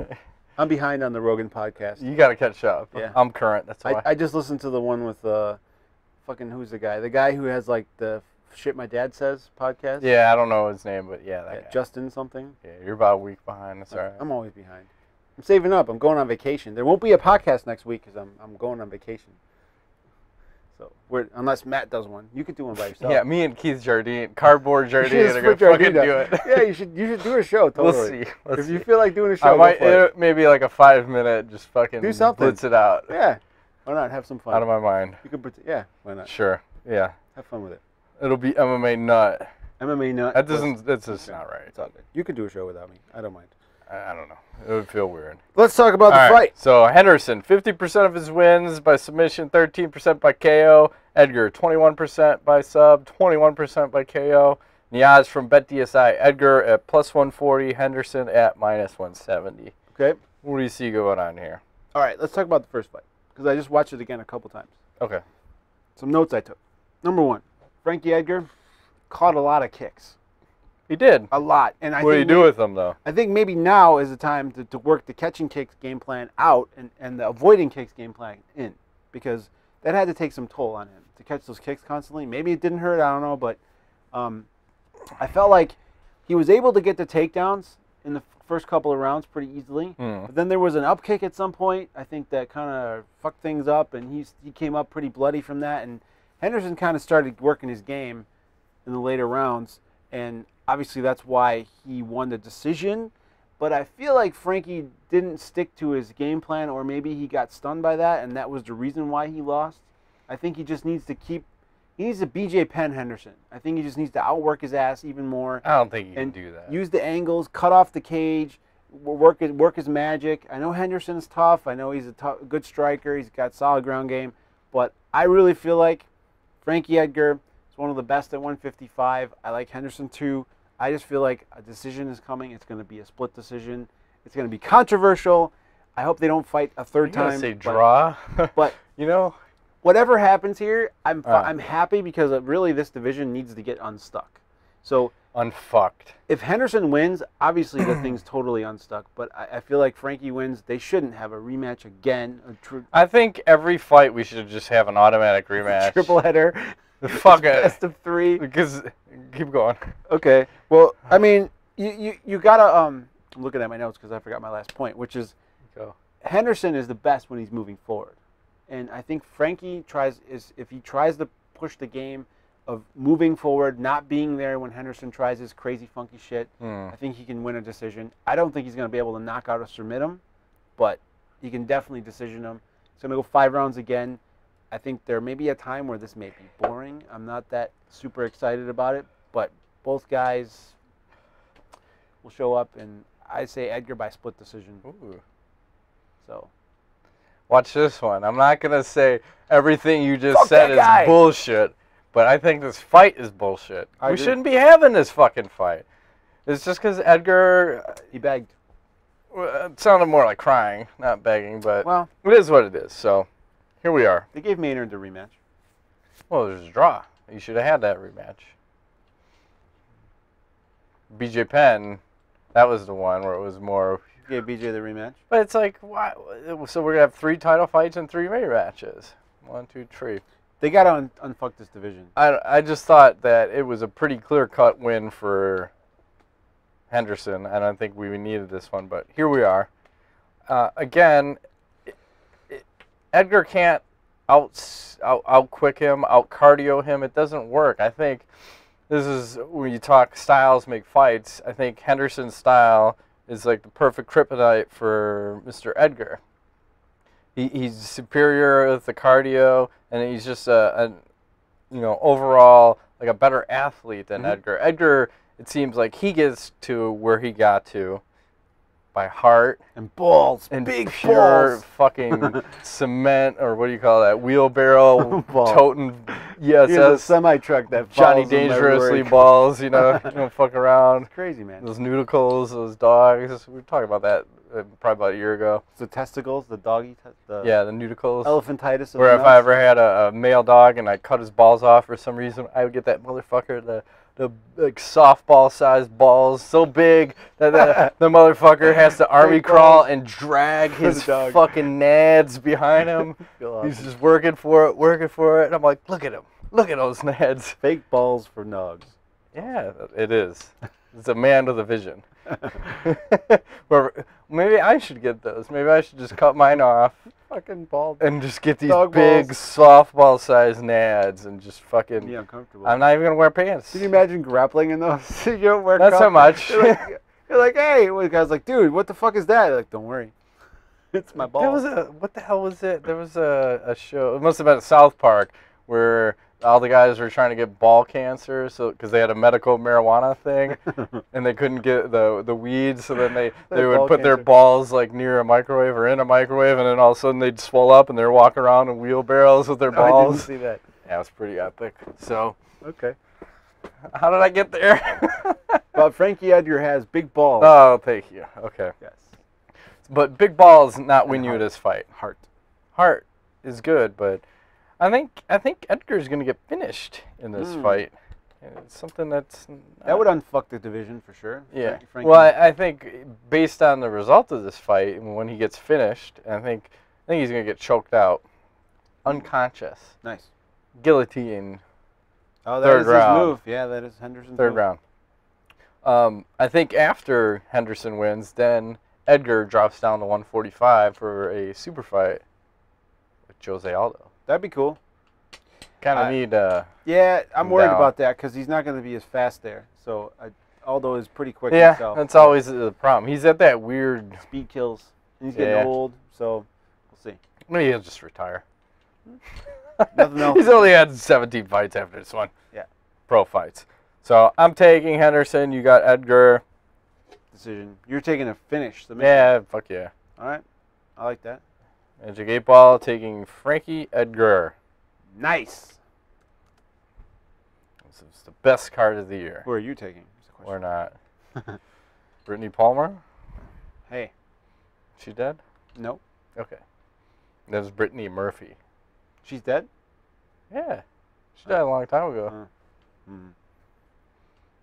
S1: I'm behind on the Rogan podcast.
S2: You got to catch up.
S1: Yeah.
S2: I'm current. That's why.
S1: I just listened to the one with fucking who's the guy? The guy who has like the Shit My Dad Says podcast?
S2: Yeah, I don't know his name, but yeah, that guy.
S1: Justin something?
S2: Yeah, you're about a week behind. That's all right.
S1: I'm always behind. I'm saving up. I'm going on vacation. There won't be a podcast next week because I'm going on vacation. So unless Matt does one, you could do one by yourself.
S2: Yeah, me and Keith Jardine, cardboard Jardine,
S1: just
S2: are gonna
S1: put
S2: fucking
S1: Jardine
S2: do it.
S1: Yeah, you should do a show. Totally.
S2: We'll see.
S1: If you feel like doing a show,
S2: I might
S1: go for it.
S2: maybe like a 5-minute, just fucking
S1: Do something.
S2: blitz it out.
S1: Yeah. Why not have some fun?
S2: Out of my mind.
S1: You can yeah. Why not?
S2: Sure. Yeah.
S1: Have fun with it.
S2: It'll be MMA nut.
S1: MMA nut.
S2: That doesn't. That's just not right.
S1: It's all good. You can do a show without me. I don't mind.
S2: I don't know. It would feel weird.
S1: Let's talk about the fight.
S2: So Henderson, 50% of his wins by submission, 13% by KO. Edgar, 21% by sub, 21% by KO. Niaz from BetDSI. Edgar at +140. Henderson at -170.
S1: Okay.
S2: What do you see going on here?
S1: All right. Let's talk about the first fight because I just watched it again a couple times.
S2: Okay.
S1: Some notes I took. Number 1, Frankie Edgar caught a lot of kicks.
S2: He did.
S1: A lot. And
S2: What do you do with them, though?
S1: I think maybe now is the time to work the catching kicks game plan out and the avoiding kicks game plan in, because that had to take some toll on him to catch those kicks constantly. Maybe it didn't hurt, I don't know, but I felt like he was able to get the takedowns in the first couple of rounds pretty easily. But then there was an up kick at some point, I think, that kind of fucked things up, and he came up pretty bloody from that. And Henderson kind of started working his game in the later rounds, and obviously that's why he won the decision. But I feel like Frankie didn't stick to his game plan, or maybe he got stunned by that, and that was the reason why he lost. I think he just needs to he needs to BJ Penn Henderson. I think he just needs to outwork his ass even more.
S2: I don't think he can do that.
S1: Use the angles, cut off the cage, work his magic. I know Henderson's tough. I know he's a good striker. He's got solid ground game. But I really feel like Frankie Edgar is one of the best at 155. I like Henderson too. I just feel like a decision is coming. It's going to be a split decision. It's going to be controversial. I hope they don't fight a third time.
S2: Say draw,
S1: but
S2: you know,
S1: whatever happens here, I'm happy because really this division needs to get unstuck. So
S2: unfucked.
S1: If Henderson wins, obviously the thing's totally unstuck. But I feel like Frankie wins. They shouldn't have a rematch again.
S2: I think every fight we should just have an automatic rematch.
S1: Triple header.
S2: Fuck it.
S1: Best of 3.
S2: Because keep going.
S1: Okay. Well, I mean, you gotta I'm looking at my notes because I forgot my last point, which is Henderson is the best when he's moving forward, and I think Frankie if he tries to push the game of moving forward, not being there when Henderson tries his crazy funky shit. I think he can win a decision. I don't think he's going to be able to knock out or submit him, but he can definitely decision him. He's going to go 5 rounds again. I think there may be a time where this may be boring. I'm not that super excited about it, but both guys will show up, and I say Edgar by split decision.
S2: Ooh.
S1: So,
S2: watch this one. I'm not going to say everything you just said is bullshit, but I think this fight is bullshit. We shouldn't be having this fucking fight. It's just because Edgar...
S1: he begged.
S2: It sounded more like crying, not begging, but
S1: well,
S2: it is what it is. So, here we are.
S1: They gave Maynard the rematch.
S2: Well, there's a draw. You should have had that rematch. BJ Penn, that was the one where it was more...
S1: Gave BJ the rematch.
S2: But it's like, why? So we're going to have 3 title fights and 3 rematches. 1, 2, 3.
S1: They got to unfuck this division.
S2: I just thought that it was a pretty clear-cut win for Henderson. I don't think we needed this one, but here we are. Again, Edgar can't out-quick him, out-cardio him. It doesn't work. I think this is, when you talk styles make fights, I think Henderson's style is like the perfect kryptonite for Mr. Edgar. He's superior with the cardio, and he's just overall like a better athlete than Edgar. Edgar, it seems like he gets to where he got to by heart
S1: and balls,
S2: and
S1: big
S2: pure
S1: balls.
S2: Fucking cement, or what do you call that? Wheelbarrow toting. Yes,
S1: a semi truck that
S2: Johnny Dangerously balls. You don't fuck around.
S1: It's crazy, man.
S2: Those noodles, those dogs. We were talking about that probably about a year ago.
S1: The testicles, the doggy,
S2: the noodles.
S1: Elephantitis.
S2: Where if I ever had a male dog and I cut his balls off for some reason, I would get that motherfucker the like softball-sized balls, so big that the motherfucker has to army crawl and drag his fucking nads behind him. He's just working for it. And I'm like, look at him. Look at those nads.
S1: Fake balls for nugs.
S2: Yeah, it is. It's a man with a vision. Maybe I should get those. Maybe I should just cut mine off
S1: fucking ball.
S2: And just get these
S1: Dog
S2: big
S1: balls.
S2: softball-sized nads and just fucking...
S1: Be uncomfortable.
S2: I'm not even going to wear pants.
S1: Can you imagine grappling in those? You don't wear
S2: Not so
S1: cuffs.
S2: much.
S1: You're like, hey, the guy's like, dude, what the fuck is that? You're like, don't worry. It's my ball.
S2: There was what the hell was it? There was a show, it must have been at South Park, where all the guys were trying to get ball cancer, so because they had a medical marijuana thing, and they couldn't get the weed, so then they would put their balls like near a microwave or in a microwave, and then all of a sudden they'd swell up and they're walking around in wheelbarrows with their balls.
S1: I didn't see that.
S2: Yeah, it was pretty epic. So,
S1: Okay.
S2: how did I get there?
S1: But Frankie Edgar has big balls.
S2: Oh, thank you. Okay.
S1: Yes.
S2: But big balls not win you this fight.
S1: Heart.
S2: Heart is good, but I think Edgar's gonna get finished in this fight. It's something that's
S1: that would unfuck the division for sure.
S2: Yeah.
S1: Frankie.
S2: Well, I think based on the result of this fight, when he gets finished, I think he's gonna get choked out, unconscious,
S1: Nice.
S2: guillotine,
S1: Oh,
S2: third
S1: that is
S2: round.
S1: his move. Yeah, that is Henderson's
S2: third
S1: move.
S2: round. I think after Henderson wins, then Edgar drops down to 145 for a super fight with Jose Aldo.
S1: That'd be cool.
S2: Kind of need.
S1: Yeah, I'm worried
S2: down.
S1: about that because he's not going to be as fast there. So Aldo is pretty quick
S2: Yeah,
S1: himself.
S2: that's always the problem. He's at that weird.
S1: Speed kills. And he's getting old, so we'll see.
S2: Maybe he'll just retire.
S1: Nothing else.
S2: He's only had 17 fights after this one.
S1: Yeah.
S2: Pro fights. So I'm taking Henderson. You got Edgar.
S1: Decision. You're taking a finish. Submission.
S2: Yeah, fuck yeah.
S1: All right. I like that.
S2: Magic 8 Ball taking Frankie Edgar.
S1: Nice.
S2: This is the best card of the year.
S1: Who are you taking?
S2: Or not. Brittany Palmer?
S1: Hey.
S2: She dead?
S1: Nope.
S2: Okay. That was Brittany Murphy.
S1: She's dead?
S2: Yeah. She died a long time ago.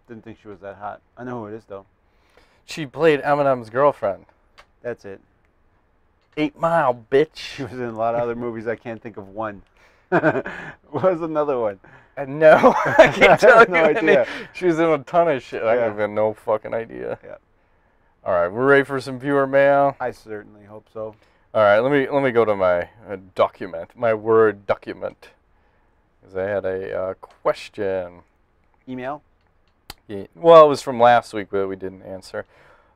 S1: Didn't think she was that hot. I know who it is, though. She
S2: played Eminem's girlfriend.
S1: That's it.
S2: 8 Mile, bitch.
S1: She was in a lot of other movies. I can't think of one. What was another one?
S2: No, I can't tell you
S1: no idea.
S2: She was in a ton of shit. I
S1: Yeah.
S2: have no fucking idea.
S1: Yeah.
S2: All right, we're ready for some viewer mail.
S1: I certainly hope so.
S2: All right, let me go to my document, my Word document, because I had a question.
S1: Email?
S2: Yeah. Well, it was from last week, but we didn't answer.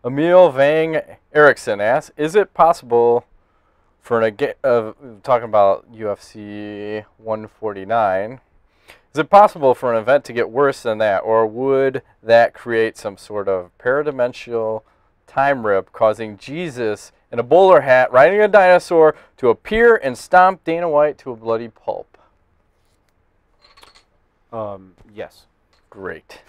S2: Emil Vang Erickson asks, is it possible for talking about UFC 149, is it possible for an event to get worse than that, or would that create some sort of paradimensional time rip causing Jesus in a bowler hat riding a dinosaur to appear and stomp Dana White to a bloody pulp?
S1: Yes.
S2: Great.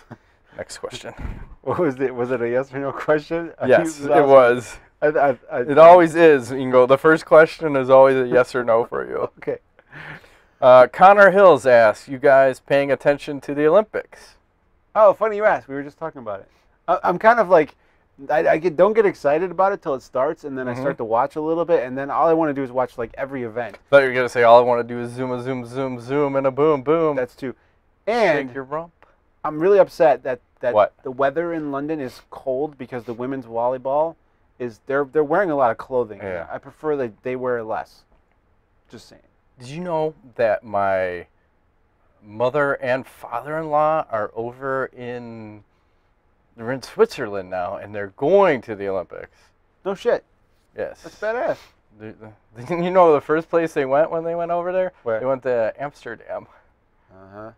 S2: Next question.
S1: What was it? Was it a yes or no question?
S2: Yes, it was. It always is, Ingo. The first question is always a yes or no for you.
S1: Okay.
S2: Connor Hills asks, you guys paying attention to the Olympics?
S1: Oh, funny you asked. We were just talking about it. I'm kind of like, don't get excited about it till it starts, and then I start to watch a little bit, and then all I want to do is watch like every event.
S2: I thought you were going to say all I want to do is zoom, zoom, zoom, and a boom, boom.
S1: That's two. And
S2: shake your rump.
S1: I'm really upset that
S2: What?
S1: the weather in London is cold because the women's volleyball is they're wearing a lot of clothing.
S2: Yeah.
S1: I prefer that they wear less. Just saying.
S2: Did you know that my mother and father-in-law are they're in Switzerland now, and they're going to the Olympics?
S1: No shit.
S2: Yes.
S1: That's badass.
S2: Didn't you know the first place they went when they went over there?
S1: Where?
S2: They went to Amsterdam.
S1: Uh-huh.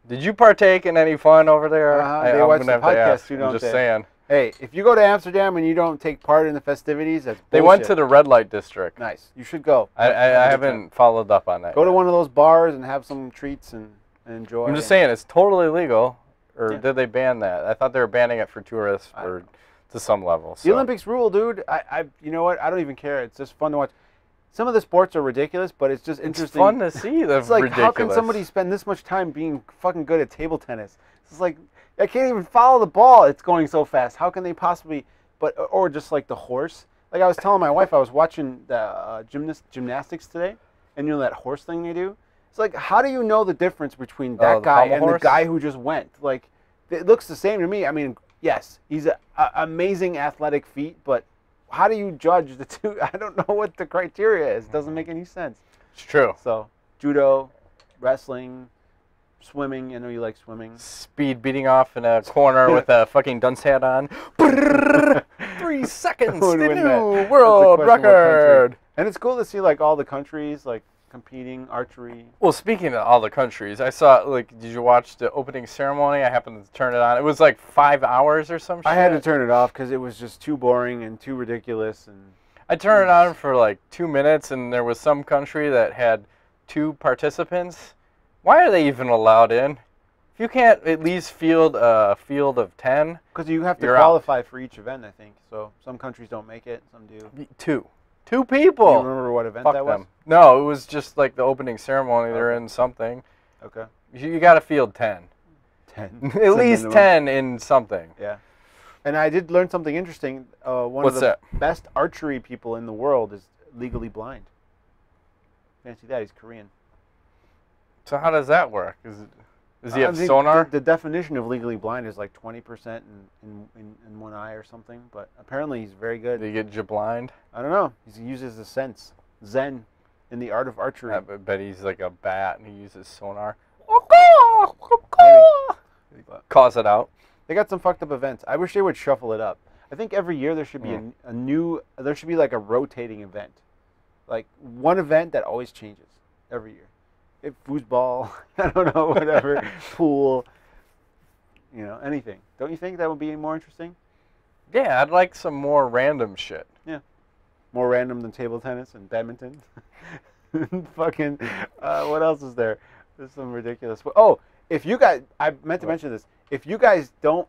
S2: Did you partake in any fun over there?
S1: They
S2: I'm
S1: watch
S2: gonna
S1: the
S2: have to
S1: podcast
S2: ask.
S1: too,
S2: I'm
S1: don't
S2: just
S1: they?
S2: saying.
S1: Hey, if you go to Amsterdam and you don't take part in the festivities, that's bullshit.
S2: They went to the red light district.
S1: Nice. You should go.
S2: I haven't followed up on that.
S1: Go to
S2: yet.
S1: one of those bars and have some treats and enjoy.
S2: I'm just saying it's totally legal. Or
S1: Yeah.
S2: did they ban that? I thought they were banning it for tourists to some level. So.
S1: The Olympics rule, dude. You know what? I don't even care. It's just fun to watch. Some of the sports are ridiculous, but it's just interesting.
S2: It's fun to see the
S1: It's like,
S2: ridiculous.
S1: how can somebody spend this much time being fucking good at table tennis? It's like, I can't even follow the ball. It's going so fast. How can they possibly, or just like the horse. Like I was telling my wife, I was watching the gymnastics today, and you know that horse thing they do? It's like, how do you know the difference between that guy and
S2: pommel horse?
S1: the guy who just went? Like, it looks the same to me. I mean, yes, he's an amazing athletic feat, but how do you judge the two? I don't know what the criteria is. It doesn't make any sense.
S2: It's true.
S1: So, judo, wrestling, swimming. I know you like swimming.
S2: Speed beating off in a corner with a fucking dunce hat on. 3 seconds,
S1: Who would
S2: the
S1: win
S2: new
S1: that?
S2: world
S1: That's the question, what country?
S2: record.
S1: And it's cool to see like all the countries like competing archery.
S2: Well, speaking of all the countries, I saw, like, did you watch the opening ceremony? I happened to turn it on. It was like 5 hours or some shit.
S1: I had to turn it off because it was just too boring and too ridiculous. And
S2: I turned it on for like 2 minutes, and there was some country that had 2 participants. Why are they even allowed in? If you can't at least field a field of 10,
S1: because you have to
S2: you're
S1: qualify for each event, I think. So some countries don't make it, some do.
S2: 2 people.
S1: You remember what event
S2: Fuck
S1: that
S2: them.
S1: was?
S2: No, it was just like the opening ceremony. They're in something.
S1: Okay.
S2: You got to field 10.
S1: 10.
S2: At least 10 in something.
S1: Yeah. And I did learn something interesting. One of the best archery people in the world is legally blind. Fancy that. He's Korean.
S2: So how does that work? Does he have sonar?
S1: The definition of legally blind is like 20% in one eye or something. But apparently he's very good.
S2: Did he get blind?
S1: I don't know. He uses the sense. Zen in the art of archery.
S2: I bet he's like a bat and he uses sonar.
S1: Maybe.
S2: Calls it out.
S1: They got some fucked up events. I wish they would shuffle it up. I think every year there should be a new, there should be like a rotating event. Like one event that always changes every year. If foosball, I don't know, whatever, pool, anything. Don't you think that would be more interesting?
S2: Yeah, I'd like some more random shit.
S1: Yeah. More random than table tennis and badminton. Fucking, what else is there? There's some ridiculous. Oh, if you guys, I meant to mention this. If you guys don't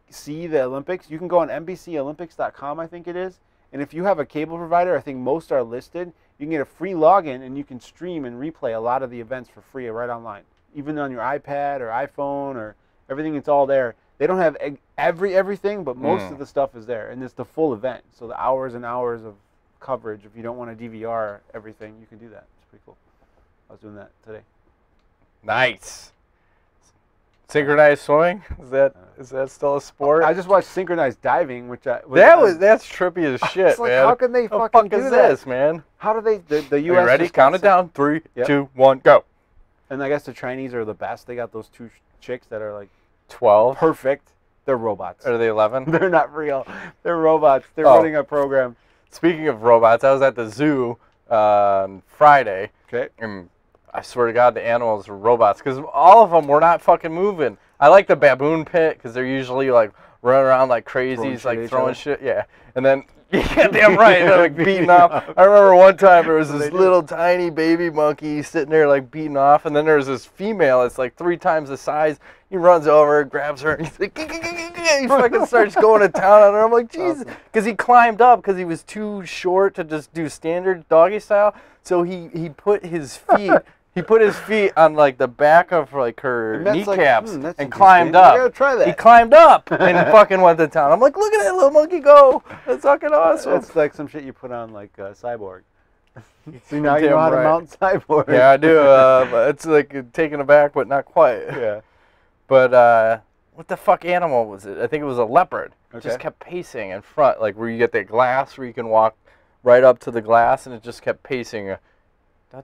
S1: see the Olympics, you can go on NBCOlympics.com, I think it is. And if you have a cable provider, I think most are listed. You can get a free login and you can stream and replay a lot of the events for free right online. Even on your iPad or iPhone or everything, it's all there. They don't have everything, but most of the stuff is there. And it's the full event. So the hours and hours of coverage. If you don't want to DVR everything, you can do that. It's pretty cool. I was doing that today.
S2: Nice. Synchronized swimming? Is that still a sport?
S1: I just watched synchronized diving, which that's
S2: trippy as shit,
S1: like,
S2: man.
S1: how can they fucking
S2: fuck
S1: do
S2: is
S1: that?
S2: This, man?
S1: How do they? The U.S.
S2: Are you ready? Count it down. 3, 2, 1, go.
S1: And I guess the Chinese are the best. They got those 2 chicks that are like
S2: 12.
S1: Perfect. They're robots.
S2: Are they 11?
S1: They're not real. They're robots. They're running a program.
S2: Speaking of robots, I was at the zoo on Friday.
S1: Okay.
S2: And I swear to God, the animals were robots because all of them were not fucking moving. I like the baboon pit because they're usually like running around like crazies, like throwing shit. Yeah. And then, yeah, damn right, they're like beating off. I remember one time there was this little tiny baby monkey sitting there like beating off. And then there's this female that's like 3 times the size. He runs over, grabs her, and he's like, he fucking starts going to town on her. I'm like, Jesus. Because he climbed up because he was too short to just do standard doggy style. So he put his feet. He put his feet on like the back of like her kneecaps and climbed up.
S1: I gotta try that.
S2: He climbed up and fucking went to town. I'm like, look at that little monkey go. That's fucking awesome.
S1: It's like some shit you put on like Cyborg. So now you know how to mount Cyborg.
S2: Yeah, I do. It's like taken aback, but not quite.
S1: Yeah.
S2: But what the fuck animal was it? I think it was a leopard. It just kept pacing in front, like where you get that glass where you can walk right up to the glass, and it just kept pacing. Back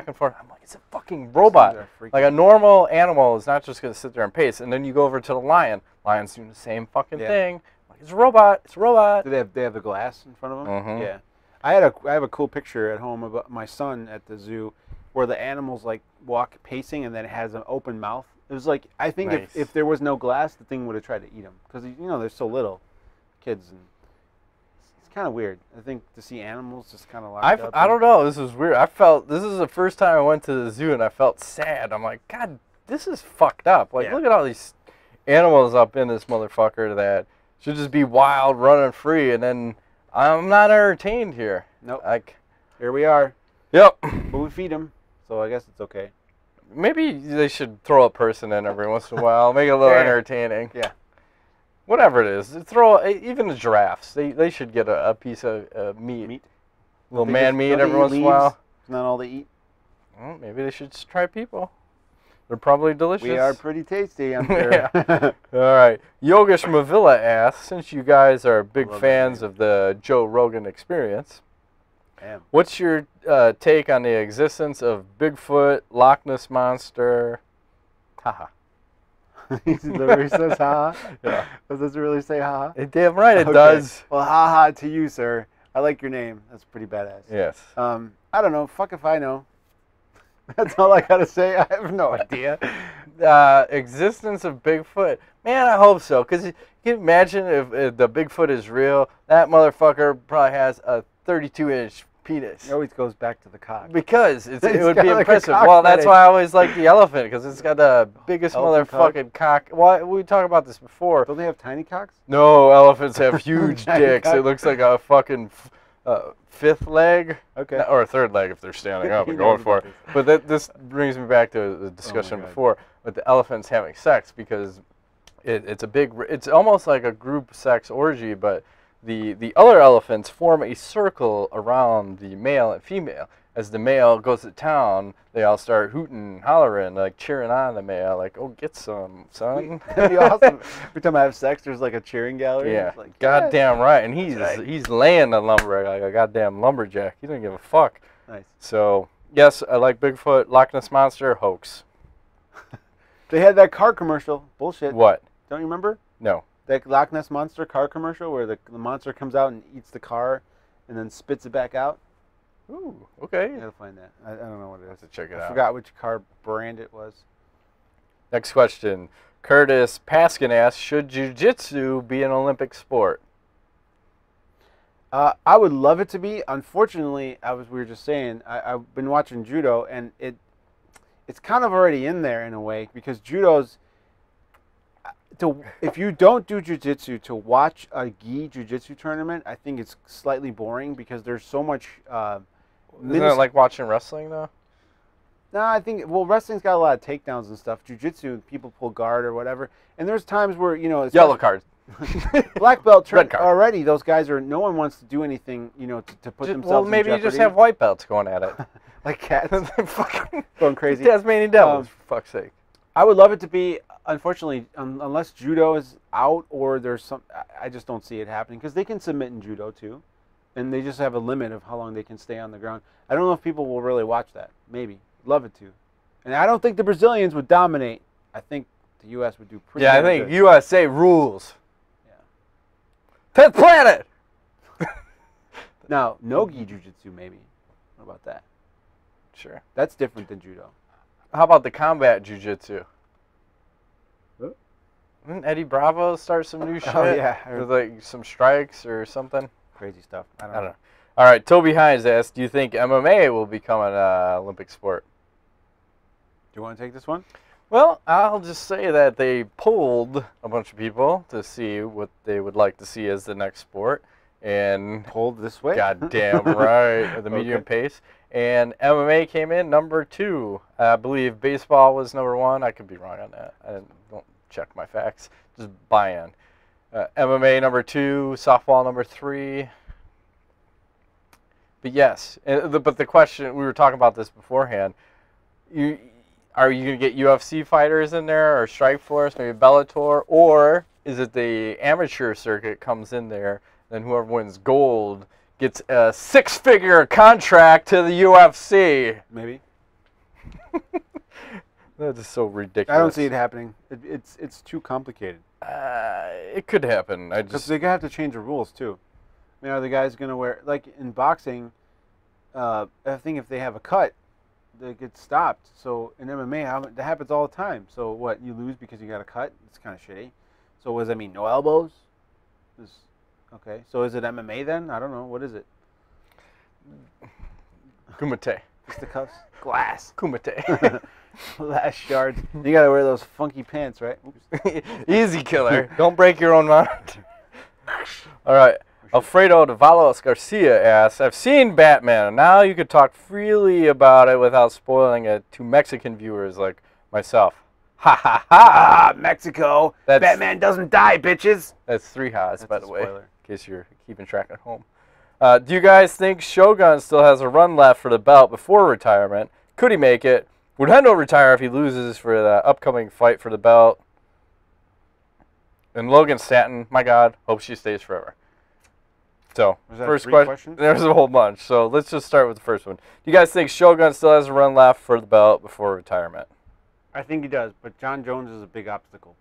S2: and forth. I'm like, it's a fucking robot. Like a normal animal is not just going to sit there and pace. And then you go over to the lion. Lion's doing the same fucking thing. Like, it's a robot. It's a robot.
S1: Do they have the glass in front of them?
S2: Mm-hmm.
S1: Yeah. I have a cool picture at home of my son at the zoo where the animals like walk pacing and then it has an open mouth. It was like, I think if there was no glass, the thing would have tried to eat him. Because, they're so little, kids. And kind of weird. I think to see animals just kind of locked up.
S2: I don't know. This is weird. This is the first time I went to the zoo and I felt sad. I'm like, God, this is fucked up. Like, look at all these animals up in this motherfucker that should just be wild, running free, and then I'm not entertained here.
S1: Nope.
S2: Like,
S1: here we are.
S2: Yep.
S1: But we feed them, so I guess it's okay.
S2: Maybe they should throw a person in every once in a while, make it a little entertaining.
S1: Yeah.
S2: Whatever it is, even the giraffes, they should get a piece of meat. A little man meat every once in a while.
S1: Not all they eat.
S2: Well, maybe they should try people. They're probably delicious.
S1: We are pretty tasty, I'm sure.
S2: Yeah. All right. Yogesh Mavilla asks, since you guys are big fans of the Joe Rogan Experience, what's your take on the existence of Bigfoot, Loch Ness Monster? Haha.
S1: He literally says haha? Yeah. Does it really say haha?
S2: Damn right it does.
S1: Well, haha to you, sir. I like your name. That's pretty badass.
S2: Yes.
S1: I don't know. Fuck if I know. That's all I gotta say. I have no idea.
S2: Existence of Bigfoot. Man, I hope so. Because you can imagine if the Bigfoot is real, that motherfucker probably has a 32-inch penis.
S1: It always goes back to the cock.
S2: Because it would be impressive. Well, that's why I always like the elephant, because it's got the biggest motherfucking cock. Well, we talked about this before.
S1: Don't they have tiny cocks?
S2: No, elephants have huge dicks. It looks like a fucking fifth leg, or a third leg if they're standing up and going for it. But this brings me back to the discussion before with the elephants having sex, because it's almost like a group sex orgy, but the other elephants form a circle around the male and female. As the male goes to town, they all start hooting, hollering, like cheering on the male, like, "Oh, get some, son."
S1: That'd be awesome. Every time I have sex, there's like a cheering gallery.
S2: Yeah,
S1: like,
S2: goddamn right. And he's laying the lumber like a goddamn lumberjack. He doesn't give a fuck.
S1: Nice.
S2: So yes, I like Bigfoot. Loch Ness Monster, hoax.
S1: They had that car commercial. Bullshit.
S2: What?
S1: Don't you remember?
S2: No.
S1: That Loch Ness Monster car commercial where the monster comes out and eats the car and then spits it back out?
S2: Ooh, okay.
S1: I gotta find that. I don't know what it is.
S2: Have to check it out.
S1: I forgot which car brand it was.
S2: Next question. Curtis Paskin asks, should jiu-jitsu be an Olympic sport?
S1: I would love it to be. Unfortunately, we were just saying, I've been watching judo, and it's kind of already in there in a way, because judo's if you don't do jiu-jitsu, to watch a gi jiu-jitsu tournament, I think it's slightly boring, because there's so much.
S2: Isn't it like watching wrestling though?
S1: No, I think wrestling's got a lot of takedowns and stuff. Jiu-jitsu, people pull guard or whatever, and there's times where it's
S2: yellow card.
S1: Black belt
S2: Red card.
S1: Already. Those guys no one wants to do anything, to put themselves.
S2: Well, maybe
S1: in
S2: you just have white belts going at it,
S1: like cats, going crazy.
S2: Tasmanian devils, for fuck's sake.
S1: I would love it to be. Unfortunately, unless judo is out or there's I just don't see it happening, because they can submit in judo too, and they just have a limit of how long they can stay on the ground. I don't know if people will really watch that. Maybe. Love it to. And I don't think the Brazilians would dominate. I think the U.S. would do pretty good.
S2: Yeah, I think
S1: good.
S2: USA rules.
S1: Yeah.
S2: 10th planet!
S1: Now, no-gi jiu-jitsu maybe. What about that?
S2: Sure.
S1: That's different than judo.
S2: How about the combat jiu-jitsu?
S1: What?
S2: Didn't Eddie Bravo start some new shit?
S1: Oh, yeah.
S2: With like some strikes or something?
S1: Crazy stuff. I don't know.
S2: All right, Toby Hines asks, do you think MMA will become an Olympic sport?
S1: Do you want to take this one?
S2: Well, I'll just say that they polled a bunch of people to see what they would like to see as the next sport. And
S1: hold this way?
S2: Goddamn right, the medium pace. And MMA came in number 2. I believe baseball was number 1. I could be wrong on that. I don't check my facts. Just buy in. MMA number 2, softball number 3. But yes, but the question, we were talking about this beforehand, are you going to get UFC fighters in there, or Strikeforce, maybe Bellator, or is it the amateur circuit comes in there, then whoever wins gold gets a 6-figure contract to the UFC?
S1: Maybe.
S2: That is so ridiculous.
S1: I don't see it happening. It's too complicated.
S2: It could happen.
S1: Because they're going to have to change the rules, too. I mean, are the guys going to wear, like in boxing, I think if they have a cut, they get stopped. So in MMA, that happens all the time. So what, you lose because you got a cut? It's kind of shitty. So what does that mean? No elbows? Okay. So is it MMA then? I don't know. What is it?
S2: Kumite.
S1: Fisticuffs? Glass.
S2: Kumite.
S1: Last shards. You got to wear those funky pants, right?
S2: Easy, killer. Don't break your own mind. All right. Alfredo de Valos Garcia asks, I've seen Batman, and now you could talk freely about it without spoiling it to Mexican viewers like myself. Ha ha ha!
S1: Mexico! Batman doesn't die, bitches!
S2: That's 3 ha's, by the way, in case you're keeping track at home. Do you guys think Shogun still has a run left for the belt before retirement? Could he make it? Would Hendo retire if he loses for the upcoming fight for the belt? And Logan Stanton, my God, hope she stays forever. So, first question. There's a whole bunch. So, let's just start with the first one. Do you guys think Shogun still has a run left for the belt before retirement?
S1: I think he does, but John Jones is a big obstacle.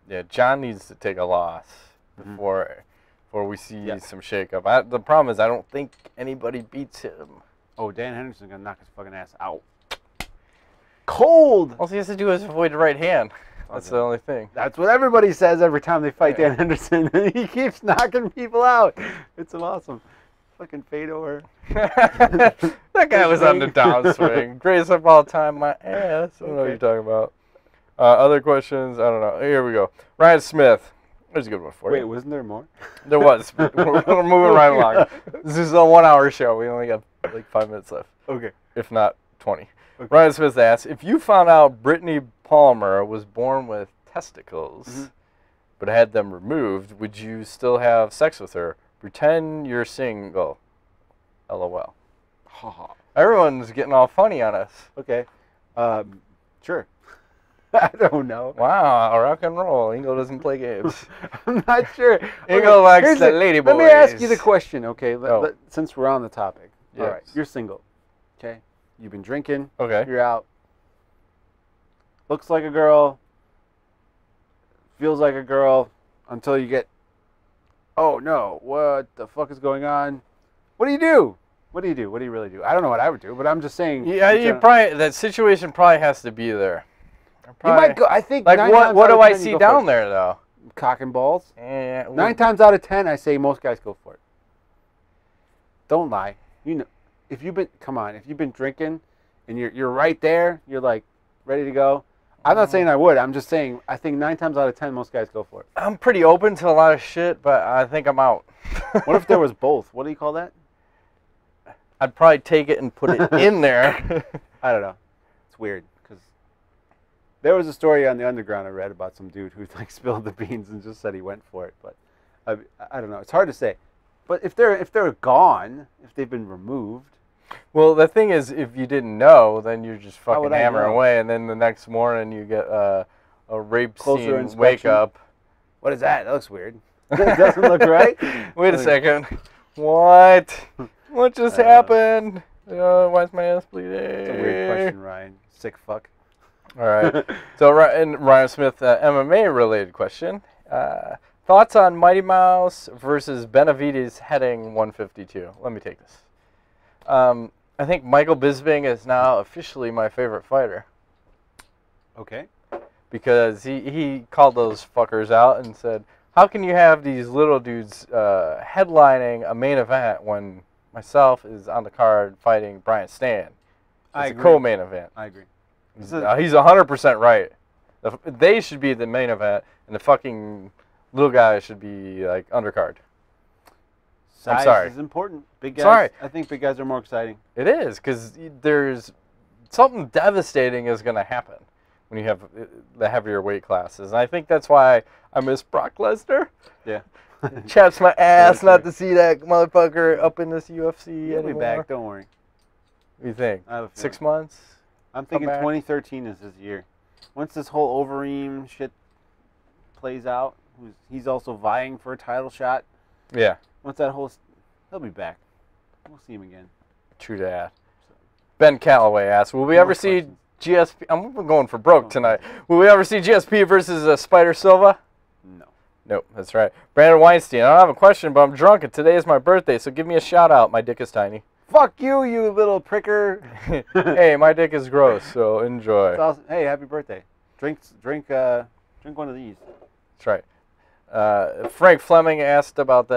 S2: Yeah, John needs to take a loss before we see some shakeup. The problem is I don't think anybody beats him.
S1: Oh, Dan Henderson's going to knock his fucking ass out. Cold!
S2: All he has to do is avoid the right hand. That's the only thing.
S1: That's what everybody says every time they fight Dan Henderson. He keeps knocking people out. It's awesome. Fucking Fedor.
S2: That guy was on the downswing. Greatest of all time, my ass. I don't know what you're talking about. Other questions? I don't know. Here we go. Ryan Smith. There's a good one for you.
S1: Wait, wasn't there more?
S2: There was. We're moving right along. This is a 1-hour show. We only got like 5 minutes left.
S1: Okay.
S2: If not 20. Okay. Ryan Smith asks, if you found out Brittany Palmer was born with testicles but had them removed, would you still have sex with her? Pretend you're single. LOL. Everyone's getting all funny on us.
S1: Okay. Sure. I don't know.
S2: Wow, rock and roll. Ingo doesn't play games.
S1: I'm not sure.
S2: Ingo likes the lady boys.
S1: Let me ask you the question, okay, since we're on the topic. Yes. All right, you're single, okay? You've been drinking.
S2: Okay.
S1: You're out. Looks like a girl. Feels like a girl until you get, oh, no, what the fuck is going on? What do you do? What do you do? What do you really do? I don't know what I would do, but I'm just saying.
S2: Yeah, that situation probably has to be there.
S1: You might go. I think.
S2: Like what do I see down there though?
S1: Cock and balls.
S2: Yeah.
S1: 9 times out of 10, I say most guys go for it. Don't lie. You know, if you've been drinking, and you're right there, you're like ready to go. I'm not saying I would. I'm just saying I think 9 times out of 10, most guys go for it.
S2: I'm pretty open to a lot of shit, but I think I'm out.
S1: What if there was both? What do you call that?
S2: I'd probably take it and put it in there.
S1: I don't know. It's weird because there was a story on the underground I read about some dude who like spilled the beans and just said he went for it. But I don't know. It's hard to say. But if they're gone, if they've been removed.
S2: Well, the thing is, if you didn't know, then you're just fucking hammering away, and then the next morning you get a rape scene wake up.
S1: What is that? That looks weird. That doesn't look right.
S2: Wait a second. What? What just happened? Why is my ass bleeding?
S1: It's a weird question, Ryan. Sick fuck.
S2: All right. So, Ryan Smith, MMA-related question. Thoughts on Mighty Mouse versus Benavides heading 152? Let me take this. I think Michael Bisping is now officially my favorite fighter.
S1: Okay.
S2: Because he called those fuckers out and said, how can you have these little dudes headlining a main event when myself is on the card fighting Brian Stan? It's a co-main event.
S1: I agree.
S2: He's 100% right. They should be the main event, and the fucking little guy should be like undercard.
S1: Size is important. Big guys.
S2: Sorry.
S1: I think big guys are more exciting.
S2: It is, because there's something devastating is going to happen when you have the heavier weight classes. And I think that's why I miss Brock Lesnar.
S1: Yeah.
S2: Chaps my ass not to see that motherfucker up in this UFC
S1: He'll
S2: anymore.
S1: be back, don't worry.
S2: What do you think? 6 months?
S1: I'm thinking 2013 is his year. Once this whole Overeem shit plays out, he's also vying for a title shot.
S2: Yeah.
S1: Once that whole, he'll be back. We'll see him again.
S2: True that. Ben Calloway asks, will we ever see GSP? I'm going for broke tonight. Will we ever see GSP versus Spider Silva?
S1: No.
S2: Nope, that's right. Brandon Weinstein, I don't have a question, but I'm drunk and today is my birthday, so give me a shout out. My dick is tiny.
S1: Fuck you, you little pricker.
S2: Hey, my dick is gross, so enjoy.
S1: Awesome. Hey, happy birthday. Drink one of these.
S2: That's right. Frank Fleming asked about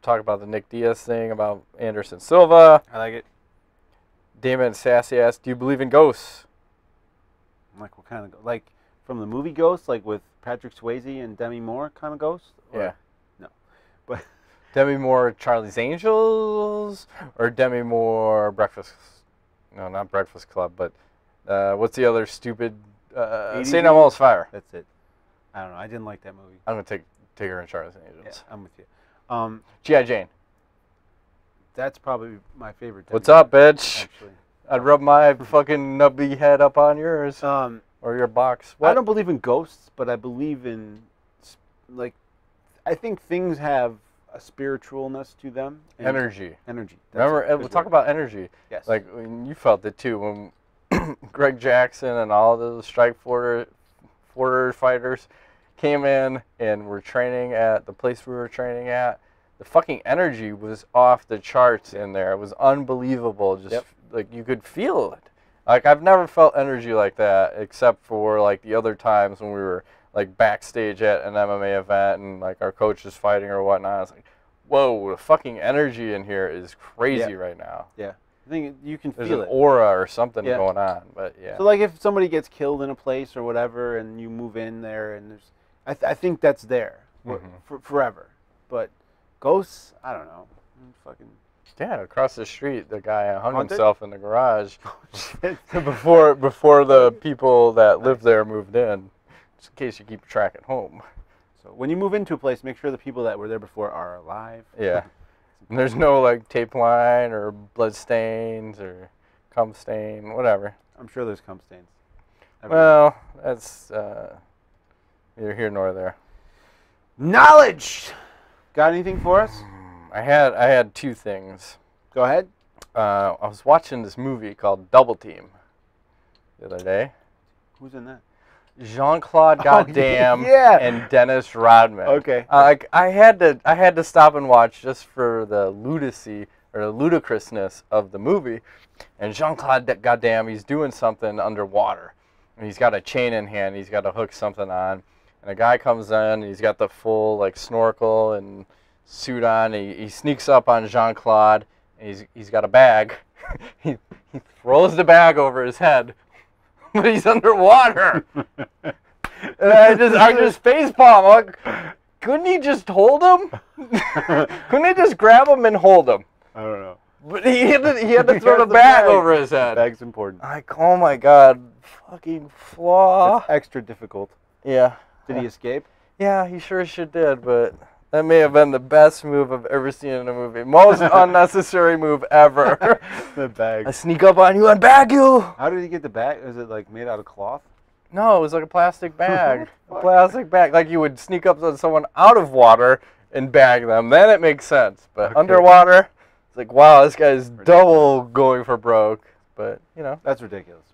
S2: talk about the Nick Diaz thing about Anderson Silva.
S1: I like it.
S2: Damon Sassy asked, do you believe in ghosts?
S1: Like what kind of, like from the movie Ghost, like with Patrick Swayze and Demi Moore kind of ghost?
S2: Yeah.
S1: No. But
S2: Demi Moore Charlie's Angels or Demi Moore Breakfast? No, not Breakfast Club, but what's the other stupid St. Elmo's Fire?
S1: That's it. I don't know. I didn't like that movie.
S2: I'm going to take her in Charlie's Angels.
S1: Yeah, I'm with you.
S2: G.I. Jane.
S1: That's probably my favorite.
S2: What's up, bitch?
S1: Actually.
S2: I'd rub my fucking nubby head up on yours or your box. What?
S1: I don't believe in ghosts, but I believe in, like, I think things have a spiritualness to them.
S2: Energy.
S1: Energy.
S2: Remember, we'll talk about energy.
S1: Yes.
S2: Like, when you felt it too when Greg Jackson and all the Strikeforce fighters came in and were training at the place we were training at. The fucking energy was off the charts in there. It was unbelievable. Just like you could feel it. Like I've never felt energy like that except for like the other times when we were like backstage at an MMA event and like our coach is fighting or whatnot. I was like, whoa, the fucking energy in here is crazy right now.
S1: Yeah. I think you can
S2: There's
S1: feel
S2: an
S1: it.
S2: aura or something going on, but
S1: So like if somebody gets killed in a place or whatever, and you move in there, and there's, I think that's there for forever. But ghosts, I don't know. Fucking.
S2: Yeah, across the street, the guy hung
S1: Haunted?
S2: himself in the garage before the people that lived there moved in. Just in case you keep track at home.
S1: So when you move into a place, make sure the people that were there before are alive.
S2: Yeah. And there's no like tape line or blood stains or cum stain, whatever.
S1: I'm sure there's cum stains.
S2: Well, that's neither here nor there.
S1: Knowledge. Got anything for us?
S2: I had two things.
S1: Go ahead.
S2: I was watching this movie called Double Team the other day.
S1: Who's in that?
S2: Jean-Claude Goddamn
S1: yeah.
S2: and Dennis Rodman.
S1: Okay.
S2: I had to stop and watch just for the lunacy or the ludicrousness of the movie. And Jean-Claude Goddamn, he's doing something underwater. And he's got a chain in hand. He's got to hook something on. And a guy comes in. And he's got the full like snorkel and suit on. He sneaks up on Jean-Claude. And he's got a bag. he throws the bag over his head. But he's underwater. And I just facepalm. Like, couldn't he just hold him? Couldn't he just grab him and hold him?
S1: I don't know.
S2: But he had to throw the bag over his head.
S1: Bag's important.
S2: Like, oh my god, fucking flaw.
S1: That's extra difficult.
S2: Yeah.
S1: Did he escape?
S2: Yeah, he sure did, but that may have been the best move I've ever seen in a movie. Most unnecessary move ever.
S1: The bag.
S2: I sneak up on you and bag you.
S1: How did he get the bag? Is it like made out of cloth?
S2: No, it was like a plastic bag. A plastic bag. Like you would sneak up on someone out of water and bag them. Then it makes sense. But underwater, it's like, wow, this guy's double going for broke. But, you know.
S1: That's ridiculous.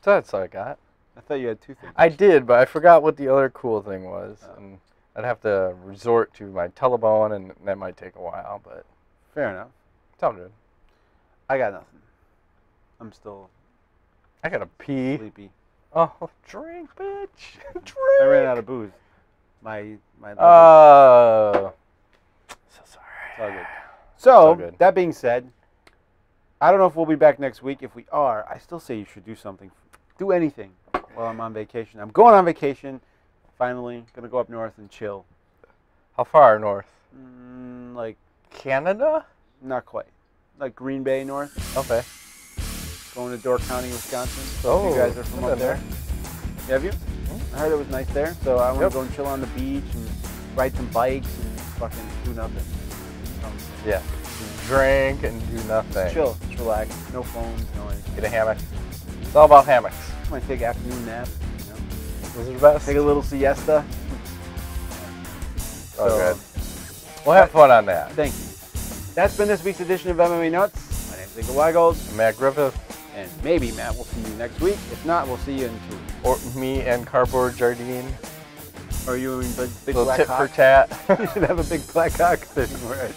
S2: So that's all I got.
S1: I thought you had two things.
S2: I did, but I forgot what the other cool thing was. And I'd have to resort to my telebone, and that might take a while, but...
S1: Fair enough.
S2: It's all good.
S1: I got nothing. I'm still...
S2: I gotta pee.
S1: Sleepy.
S2: Oh, drink, bitch. Drink.
S1: I ran out of booze. My
S2: Oh. So sorry.
S1: It's all good. So, that being said, I don't know if we'll be back next week. If we are, I still say you should do something. Do anything while I'm on vacation. I'm going on vacation. Finally, going to go up north and chill.
S2: How far north?
S1: Like...
S2: Canada?
S1: Not quite. Like Green Bay north.
S2: Okay.
S1: Going to Door County, Wisconsin. So if you guys are from up there. Have you? I heard it was nice there. So I want to go and chill on the beach and ride some bikes and fucking do nothing.
S2: Yeah. Drink and do nothing.
S1: Chill. Just relax. No phones, no anything.
S2: Get a hammock. It's all about hammocks.
S1: Might take afternoon nap. You know?
S2: Those are the best.
S1: Take a little siesta.
S2: Oh, good. We'll have fun on that.
S1: Thank you. That's been this week's edition of MMA Nuts. My name's Edgar Weigold.
S2: I'm Matt Griffith.
S1: And maybe, Matt, we'll see you next week. If not, we'll see you in 2 weeks.
S2: Or me and Cardboard Jardine.
S1: Or you and big
S2: little
S1: black
S2: tit
S1: cock.
S2: for tat.
S1: You should have a big black cock thing. Right?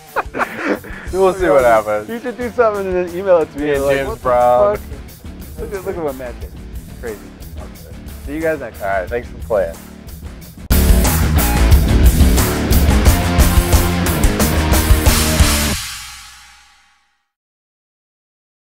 S2: We'll see what happens.
S1: You should do something and then email it to me.
S2: Me and
S1: like,
S2: James
S1: what the
S2: Brown.
S1: fuck? Look at what Matt did. Crazy. See you guys next time.
S2: All right, thanks for playing.